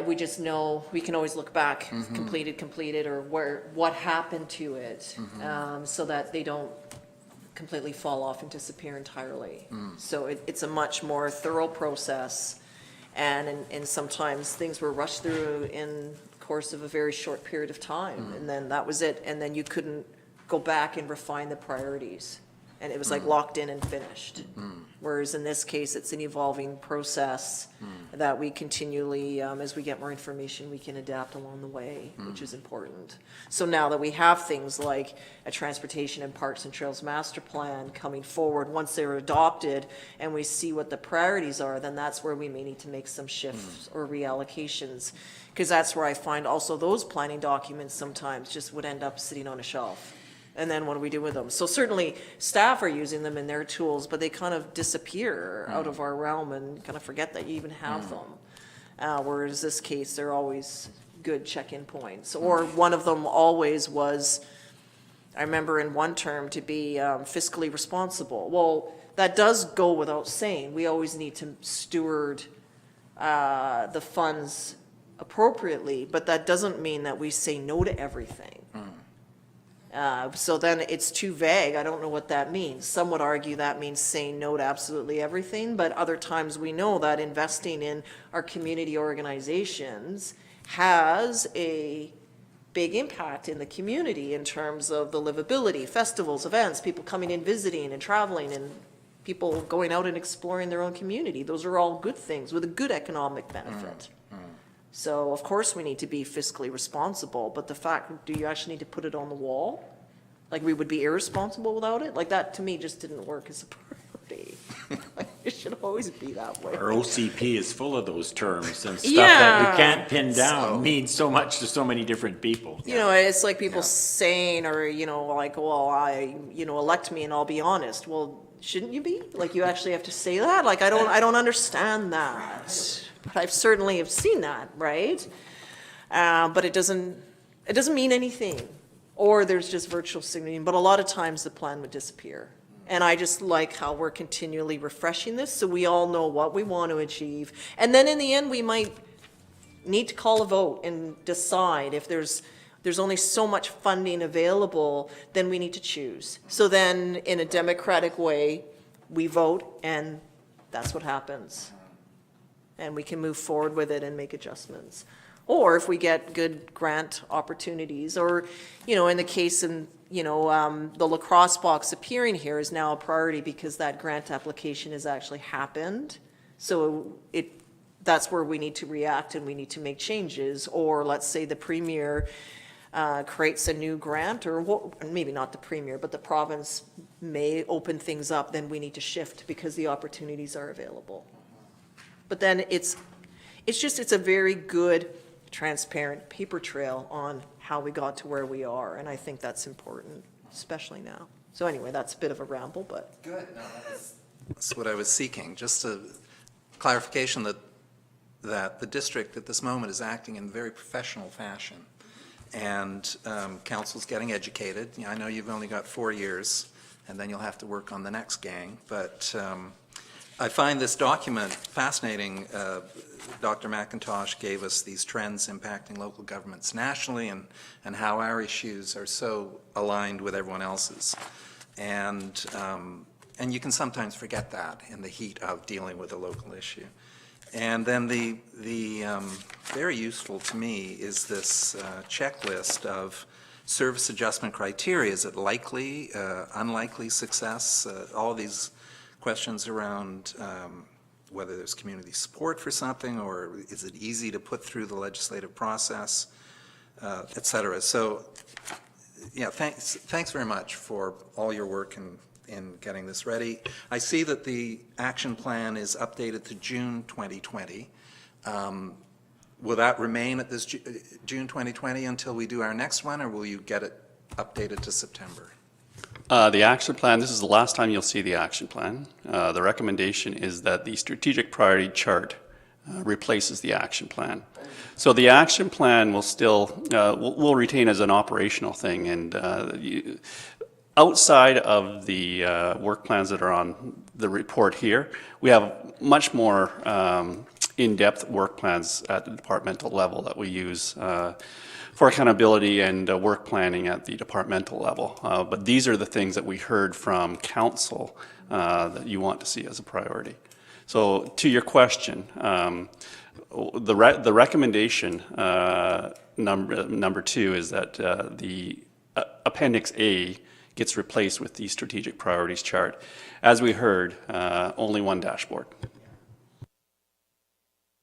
we just know we can always look back, completed, or what happened to it, so that they don't completely fall off and disappear entirely. So it's a much more thorough process, and sometimes things were rushed through in course of a very short period of time, and then that was it, and then you couldn't go back and refine the priorities. And it was like locked in and finished. Whereas in this case, it's an evolving process that we continually, as we get more information, we can adapt along the way, which is important. So now that we have things like a transportation and parks and trails master plan coming forward, once they're adopted and we see what the priorities are, then that's where we may need to make some shifts or reallocations. Because that's where I find also those planning documents sometimes just would end up sitting on a shelf. And then what do we do with them? So certainly staff are using them in their tools, but they kind of disappear out of our realm and kind of forget that you even have them. Whereas this case, they're always good check-in points. Or one of them always was, I remember in one term, to be fiscally responsible. Well, that does go without saying. We always need to steward the funds appropriately, but that doesn't mean that we say no to everything. So then it's too vague. I don't know what that means. Some would argue that means saying no to absolutely everything, but other times we know that investing in our community organizations has a big impact in the community in terms of the livability, festivals, events, people coming in, visiting and traveling, and people going out and exploring their own community. Those are all good things with a good economic benefit. So of course we need to be fiscally responsible, but the fact, do you actually need to put it on the wall? Like we would be irresponsible without it? Like that to me just didn't work as a priority. Like it should always be that way. Our OCP is full of those terms and stuff that we can't pin down, means so much to so many different people. You know, it's like people saying, or, you know, like, well, elect me and I'll be honest. Well, shouldn't you be? Like you actually have to say that? Like I don't understand that. But I've certainly have seen that, right? But it doesn't mean anything. Or there's just virtual signaling, but a lot of times the plan would disappear. And I just like how we're continually refreshing this so we all know what we want to achieve. And then in the end, we might need to call a vote and decide if there's only so much funding available, then we need to choose. So then in a democratic way, we vote and that's what happens. And we can move forward with it and make adjustments. Or if we get good grant opportunities, or, you know, in the case in, you know, the lacrosse box appearing here is now a priority because that grant application has actually happened. So that's where we need to react and we need to make changes. Or let's say the premier creates a new grant, or maybe not the premier, but the province may open things up, then we need to shift because the opportunities are available. But then it's a very good, transparent paper trail on how we got to where we are, and I think that's important, especially now. So anyway, that's a bit of a ramble, but. Good. No, that's what I was seeking. Just a clarification that the district at this moment is acting in very professional fashion, and council's getting educated. You know, I know you've only got 4 years, and then you'll have to work on the next gang, but I find this document fascinating. Dr. McIntosh gave us these trends impacting local governments nationally and how our issues are so aligned with everyone else's. And you can sometimes forget that in the heat of dealing with a local issue. And then the very useful to me is this checklist of service adjustment criteria. Is it likely, unlikely success? All these questions around whether there's community support for something, or is it easy to put through the legislative process, et cetera. So, yeah, thanks very much for all your work in getting this ready. I see that the action plan is updated to June 2020. Will that remain at this June 2020 until we do our next one, or will you get it updated to September? The action plan, this is the last time you'll see the action plan. The recommendation is that the strategic priority chart replaces the action plan. So the action plan will still, will retain as an operational thing, and outside of the work plans that are on the report here, we have much more in-depth work plans at the departmental level that we use for accountability and work planning at the departmental level. But these are the things that we heard from council that you want to see as a priority. So to your question, the recommendation number 2 is that the Appendix A gets replaced with the strategic priorities chart. As we heard, only one dashboard.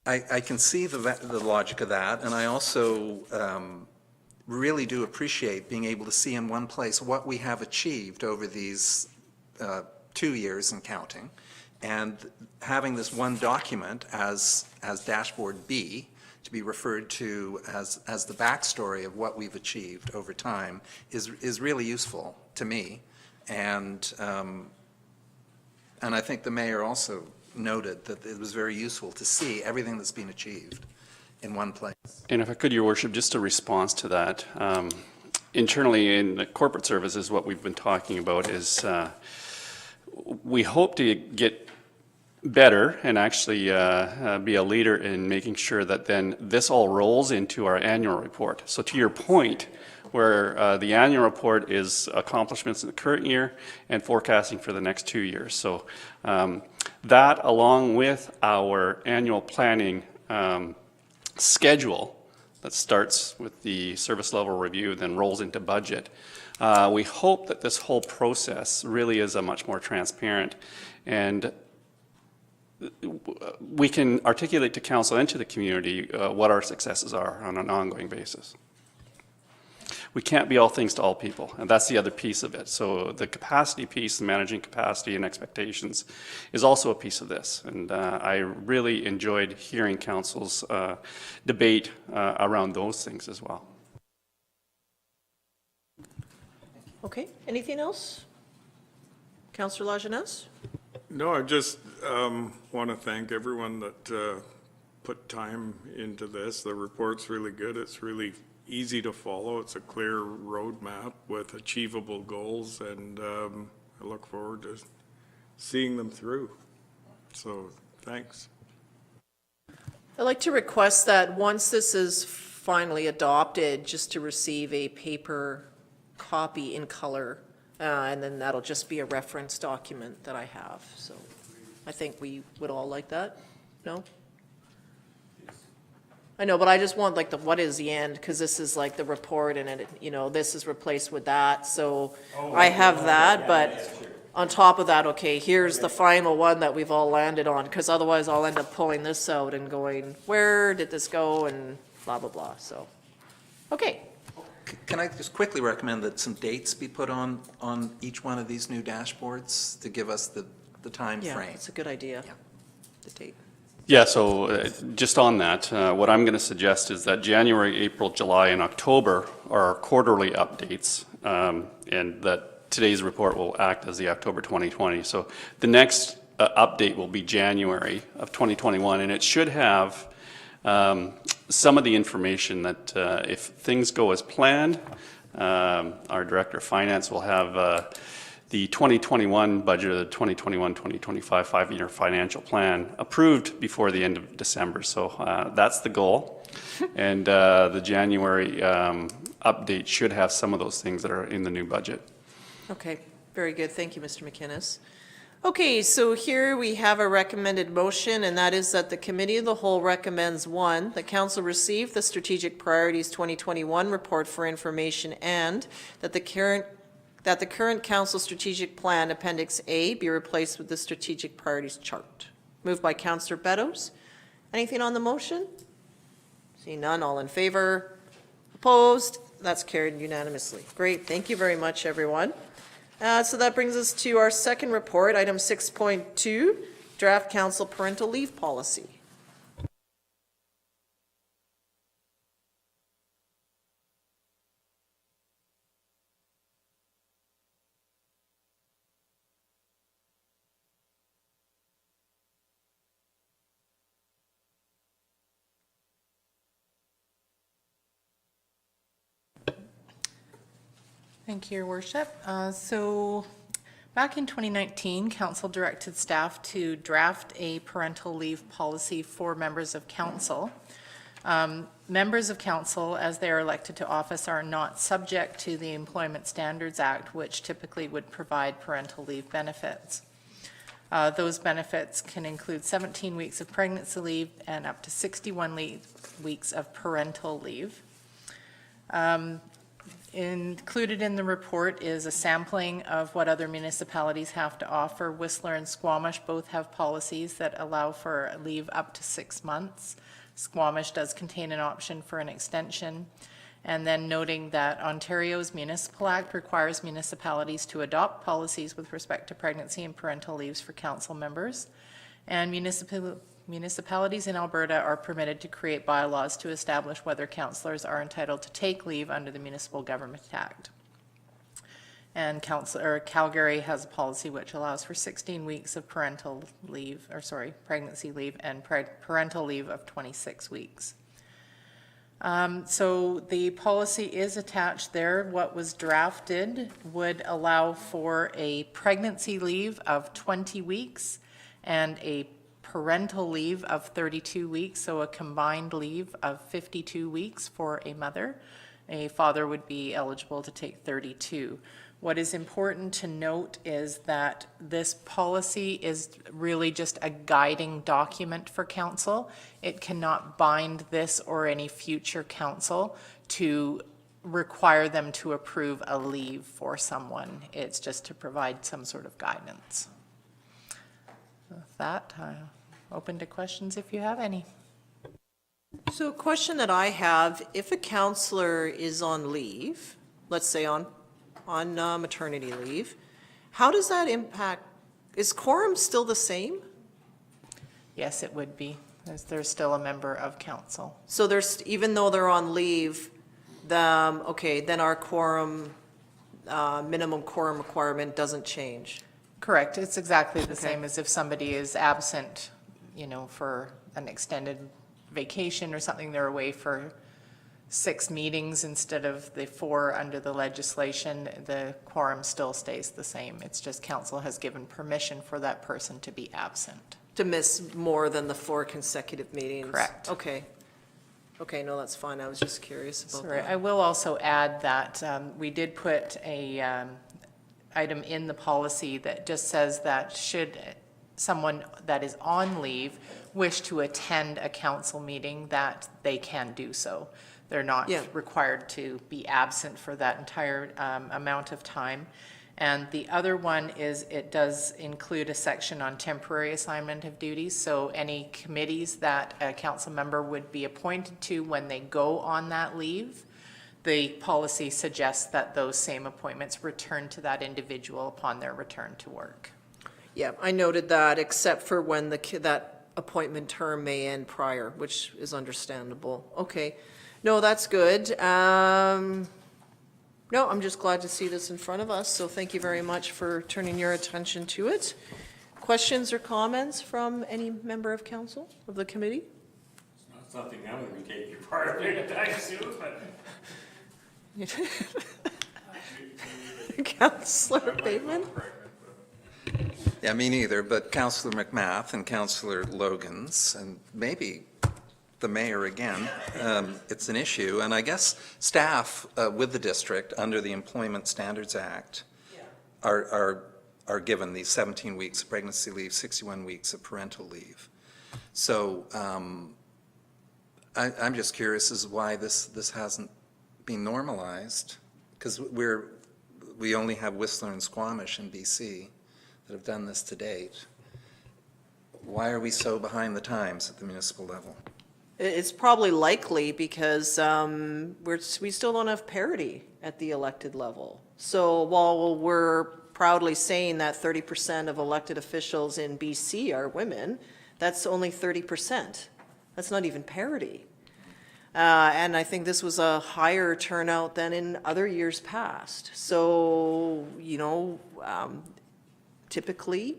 I can see the logic of that, and I also really do appreciate being able to see in one place what we have achieved over these 2 years and counting, and having this one document as Dashboard B to be referred to as the backstory of what we've achieved over time is really useful to me, and I think the mayor also noted that it was very useful to see everything that's been achieved in one place. And if I could, Your Worship, just a response to that. Internally in the corporate services, what we've been talking about is we hope to get better and actually be a leader in making sure that then this all rolls into our annual report. So to your point, where the annual report is accomplishments in the current year and forecasting for the next 2 years. So that, along with our annual planning schedule that starts with the service level review, then rolls into budget, we hope that this whole process really is a much more transparent, and we can articulate to council and to the community what our successes are on an ongoing basis. We can't be all things to all people, and that's the other piece of it. So the capacity piece, managing capacity and expectations, is also a piece of this. And I really enjoyed hearing council's debate around those things as well. Okay, anything else? Councillor Lajeunesse? No, I just want to thank everyone that put time into this. The report's really good. It's really easy to follow. It's a clear roadmap with achievable goals, and I look forward to seeing them through. So, thanks. I'd like to request that once this is finally adopted, just to receive a paper copy in color, and then that'll just be a reference document that I have. So I think we would all like that. No? I know, but I just want like the what is the end, because this is like the report, and it, you know, this is replaced with that. So I have that, but on top of that, okay, here's the final one that we've all landed on, because otherwise I'll end up pulling this out and going, where did this go, and blah, blah, blah. So, okay. Can I just quickly recommend that some dates be put on each one of these new dashboards to give us the time Yeah, frame? that's a good idea. Yeah. The date. Yeah, so just on that, what I'm going to suggest is that January, April, July, and October are our quarterly updates, and that today's report will act as the October 2020. So the next update will be January of 2021, and it should have some of the information that if things go as planned, our Director of Finance will have the 2021 budget, or the 2021-2025 5-year financial plan approved before the end of December. So that's the goal. And the January update should have some of those things that are in the new budget. Okay, very good. Thank you, Mr. McInnes. Okay, so here we have a recommended motion, and that is that the Committee of the Whole recommends, 1, that Council receive the Strategic Priorities 2021 report for information, and that the current Council Strategic Plan Appendix A be replaced with the Strategic Priorities chart. Moved by Councillor Beddoes. Anything on the motion? Seeing none, all in favor? Opposed? That's carried unanimously. Great, thank you very much, everyone. So that brings us to our second report, item 6.2, Draft Council Parental Leave Policy. Thank you, Your Worship. So back in 2019, Council directed staff to draft a parental leave policy for members of Council. Members of Council, as they are elected to office, are not subject to the Employment Standards Act, which typically would provide parental leave benefits. Those benefits can include 17 weeks of pregnancy leave and up to 61 weeks of parental leave. Included in the report is a sampling of what other municipalities have to offer. Whistler and Squamish both have policies that allow for leave up to 6 months. Squamish does contain an option for an extension. And then noting that Ontario's Municipal Act requires municipalities to adopt policies with respect to pregnancy and parental leaves for council members. And municipalities in Alberta are permitted to create bylaws to establish whether councillors are entitled to take leave under the Municipal Government Act. And Calgary has a policy which allows for 16 weeks of pregnancy leave and parental leave of 26 weeks. So the policy is attached there. What was drafted would allow for a pregnancy leave of 20 weeks and a parental leave of 32 weeks, so a combined leave of 52 weeks for a mother. A father would be eligible to take 32. What is important to note is that this policy is really just a guiding document for council. It cannot bind this or any future council to require them to approve a leave for someone. It's just to provide some sort of guidance. With that, I'm open to questions if you have any. So a question that I have, if a counselor is on leave, let's say on maternity leave, how does that impact, is quorum still the same? Yes, it would be. There's still a member of council. So there's, even though they're on leave, then our quorum, minimum quorum requirement doesn't change. Correct. It's exactly the same as if somebody is absent, for an extended vacation or something, they're away for 6 meetings instead of the 4 under the legislation, the quorum still stays the same. It's just council has given permission for that person to be absent. To miss more than the 4 consecutive meetings? Correct. Okay. Okay, no, that's fine. I was just curious about Sorry, that. I will also add that we did put a item in the policy that just says that should someone that is on leave wish to attend a council meeting, that they can do so. They're not required to be absent for that entire amount of time. And the other one is it does include a section on temporary assignment of duties. So any committees that a council member would be appointed to when they go on that leave, the policy suggests that those same appointments return to that individual upon their return to work. Yeah, I noted that, except for when that appointment term may end prior, which is understandable. Okay. No, that's good. No, I'm just glad to see this in front of us, so thank you very much for turning your attention to it. Questions or comments from any member of council, of the committee? It's not something I'm going to be taking part of anytime soon, but... Councillor Bateman? Yeah, me neither, but Councillor McMath and Councillor Logans, and maybe the mayor again, it's an issue. And I guess staff with the district under the Employment Standards Act are given these 17 weeks of pregnancy leave, 61 weeks of parental leave. So I'm just curious as to why this hasn't been normalized, because we only have Whistler and Squamish in BC that have done this to date. Why are we so behind the times at the municipal level? It's probably likely because we still don't have parity at the elected level. So while we're proudly saying that 30% of elected officials in BC are women, that's only 30%. That's not even parity. And I think this was a higher turnout than in other years past. So, typically,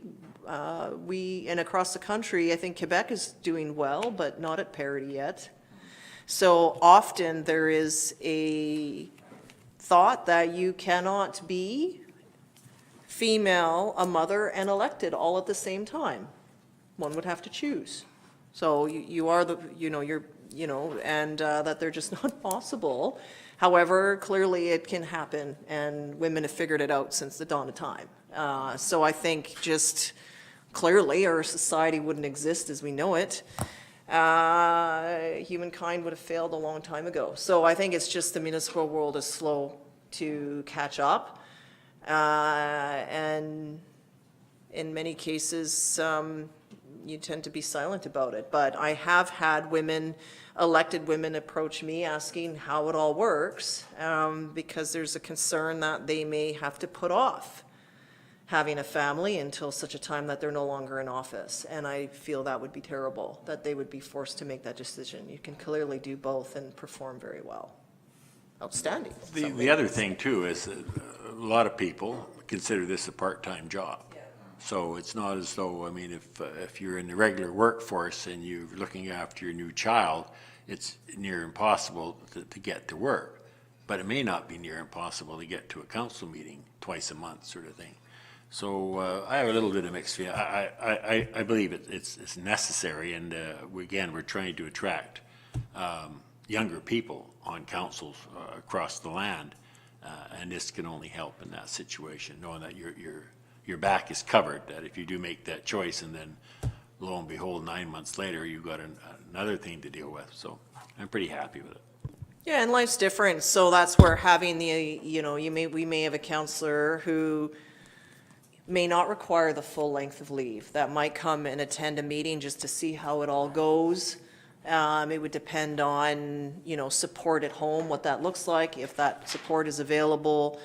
and across the country, I think Quebec is doing well, but not at parity yet. So often there is a thought that you cannot be female, a mother, and elected all at the same time. One would have to choose. So you are and that they're just not possible. However, clearly it can happen, and women have figured it out since the dawn of time. So I think just clearly our society wouldn't exist as we know it humankind would have failed a long time ago. So I think it's just the municipal world is slow to catch up. And in many cases, you tend to be silent about it. But I have had women, elected women, approach me asking how it all works, because there's a concern that they may have to put off having a family until such a time that they're no longer in office. And I feel that would be terrible, that they would be forced to make that decision. You can clearly do both and perform very well. Outstanding. The other thing too is that a lot of people consider this a part-time job. So it's not as though, I mean, if you're in the regular workforce and you're looking after your new child, it's near impossible to get to work. But it may not be near impossible to get to a council meeting twice a month, sort of thing. So I have a little bit of mixed feeling. I believe it's necessary, and we're trying to attract younger people on councils across the land, and this can only help in that situation, knowing that your back is covered, that if you do make that choice and then lo and behold 9 months later you've got another thing to deal with. So I'm pretty happy with it. Yeah, and life's different, so that's where having the, we may have a counselor who may not require the full length of leave, that might come and attend a meeting just to see how it all goes. It would depend on, support at home, what that looks like, if that support is available,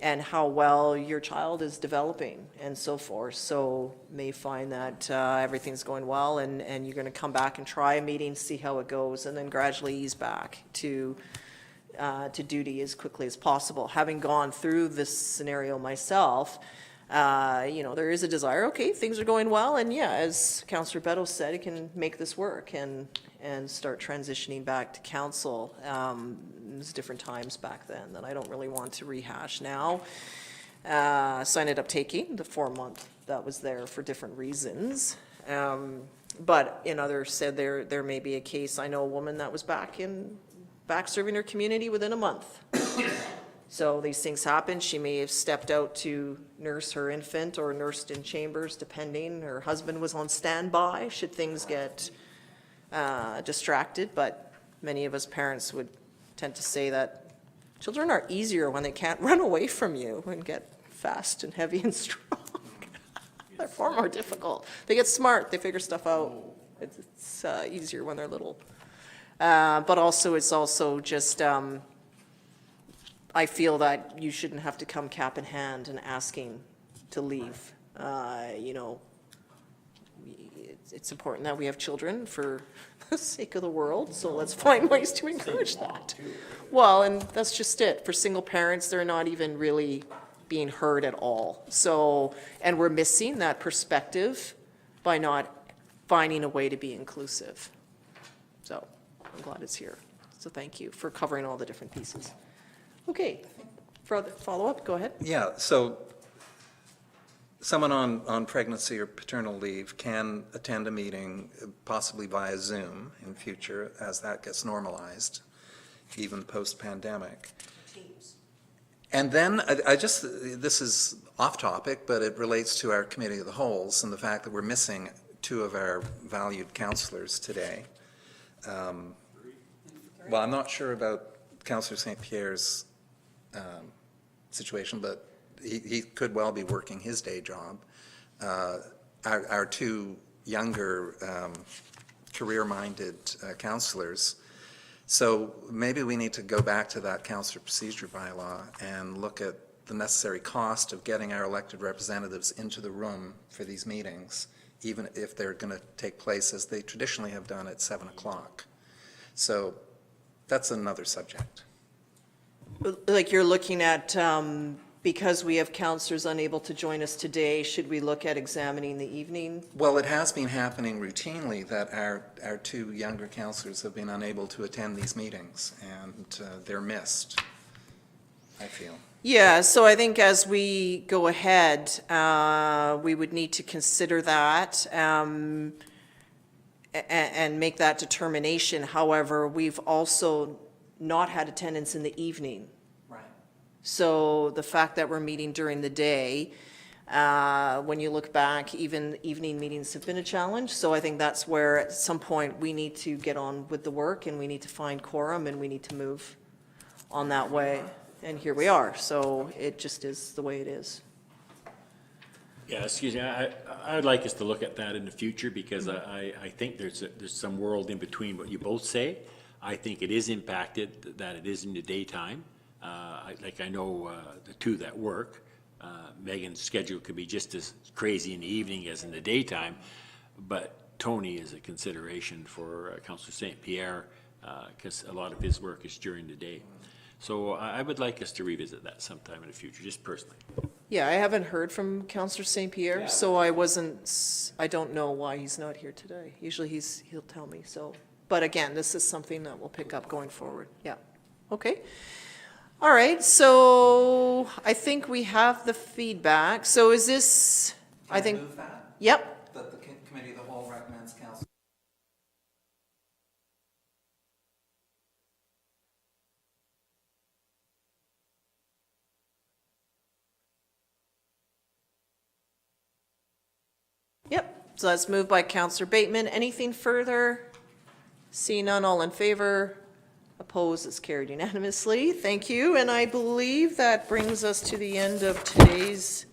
and how well your child is developing and so forth. So may find that everything's going well, and you're going to come back and try a meeting, see how it goes, and then gradually ease back to duty as quickly as possible. Having gone through this scenario myself, there is a desire, okay, things are going well, and yeah, as Councillor Beto said, it can make this work and start transitioning back to council. There's different times back then that I don't really want to rehash now. So I ended up taking the 4 month that was there for different reasons. But in others said there may be a case, I know a woman that was back serving her community within a month. So these things happen. She may have stepped out to nurse her infant or nursed in chambers, depending. Her husband was on standby should things get distracted. But many of us parents would tend to say that children are easier when they can't run away from you and get fast and heavy and strong. They're far more difficult. They get smart. They figure stuff out. It's easier when they're little. But also, it's also just, I feel that you shouldn't have to come cap in hand and asking to leave. It's important that we have children for the sake of the world, so let's find ways to encourage that. Well, and that's just it. For single parents, they're not even really being heard at all. So, and we're missing that perspective by not finding a way to be inclusive. So I'm glad it's here. So thank you for covering all the different pieces. Okay, further follow-up, go ahead. Yeah, so someone on pregnancy or paternal leave can attend a meeting, possibly via Zoom in future, as that gets normalized, even post-pandemic. And then this is off topic, but it relates to our Committee of the Wholes and the fact that we're missing 2 of our valued councillors today. Well, I'm not sure about Councillor St. Pierre's situation, but he could well be working his day job. Our 2 younger career-minded councillors. So maybe we need to go back to that councillor procedure bylaw and look at the necessary cost of getting our elected representatives into the room for these meetings, even if they're going to take place as they traditionally have done at 7 o'clock. So that's another subject. Like you're looking at, because we have councillors unable to join us today, should we look at examining the evening? Well, it has been happening routinely that our 2 younger councillors have been unable to attend these meetings, and they're missed, I feel. Yeah, so I think as we go ahead, we would need to consider that and make that determination. However, we've also not had attendance in the evening. Right. So the fact that we're meeting during the day, When you look back, even evening meetings have been a challenge. So I think that's where at some point we need to get on with the work and we need to find quorum and we need to move on that way. And here we are. So it just is the way it is. Yeah, excuse me, I'd like us to look at that in the future because I think there's some world in between what you both say. I think it is impacted, that it is in the daytime. I know the two that work. Megan's schedule could be just as crazy in the evening as in the daytime, but Tony is a consideration for Councillor St. Pierre because a lot of his work is during the day. So I would like us to revisit that sometime in the future, just personally. Yeah, I haven't heard from Councillor St. Pierre, so I don't know why he's not here today. Usually he'll tell me, so. But again, this is something that we'll pick up going forward. Yeah, okay. All right, so I think we have the feedback. So is this, I think, Move that? yep, That the committee of the whole recommends council. yep. So that's moved by Councillor Bateman. Anything further? See none, all in favor? Opposed, it's carried unanimously. Thank you, and I believe that brings us to the end of today's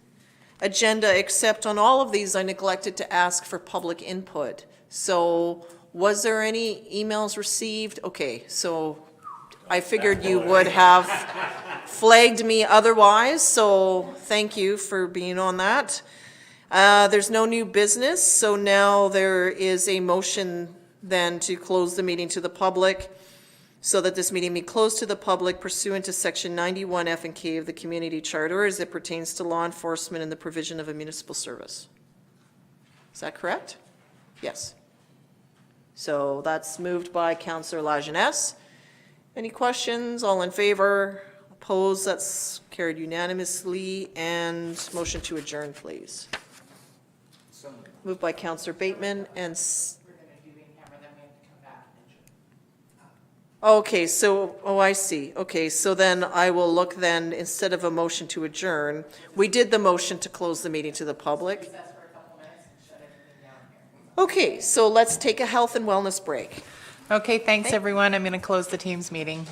agenda, except on all of these, I neglected to ask for public input. So was there any emails received? Okay, so I figured you would have flagged me otherwise, so thank you for being on that. There's no new business, so now there is a motion then to close the meeting to the public so that this meeting be closed to the public pursuant to section 91 F and K of the Community Charter as it pertains to law enforcement and the provision of a municipal service. Is that correct? Yes. So that's moved by Councillor Lajeunesse. Any questions? All in favor? Opposed? That's carried unanimously. And motion to adjourn, please. Moved by Councillor Bateman and okay, so, oh, I see. Okay, so then I will look then, instead of a motion to adjourn, we did the motion to close the meeting to the public. Okay, so let's take a health and wellness break. Okay, thanks, everyone. I'm going to close the Teams meeting.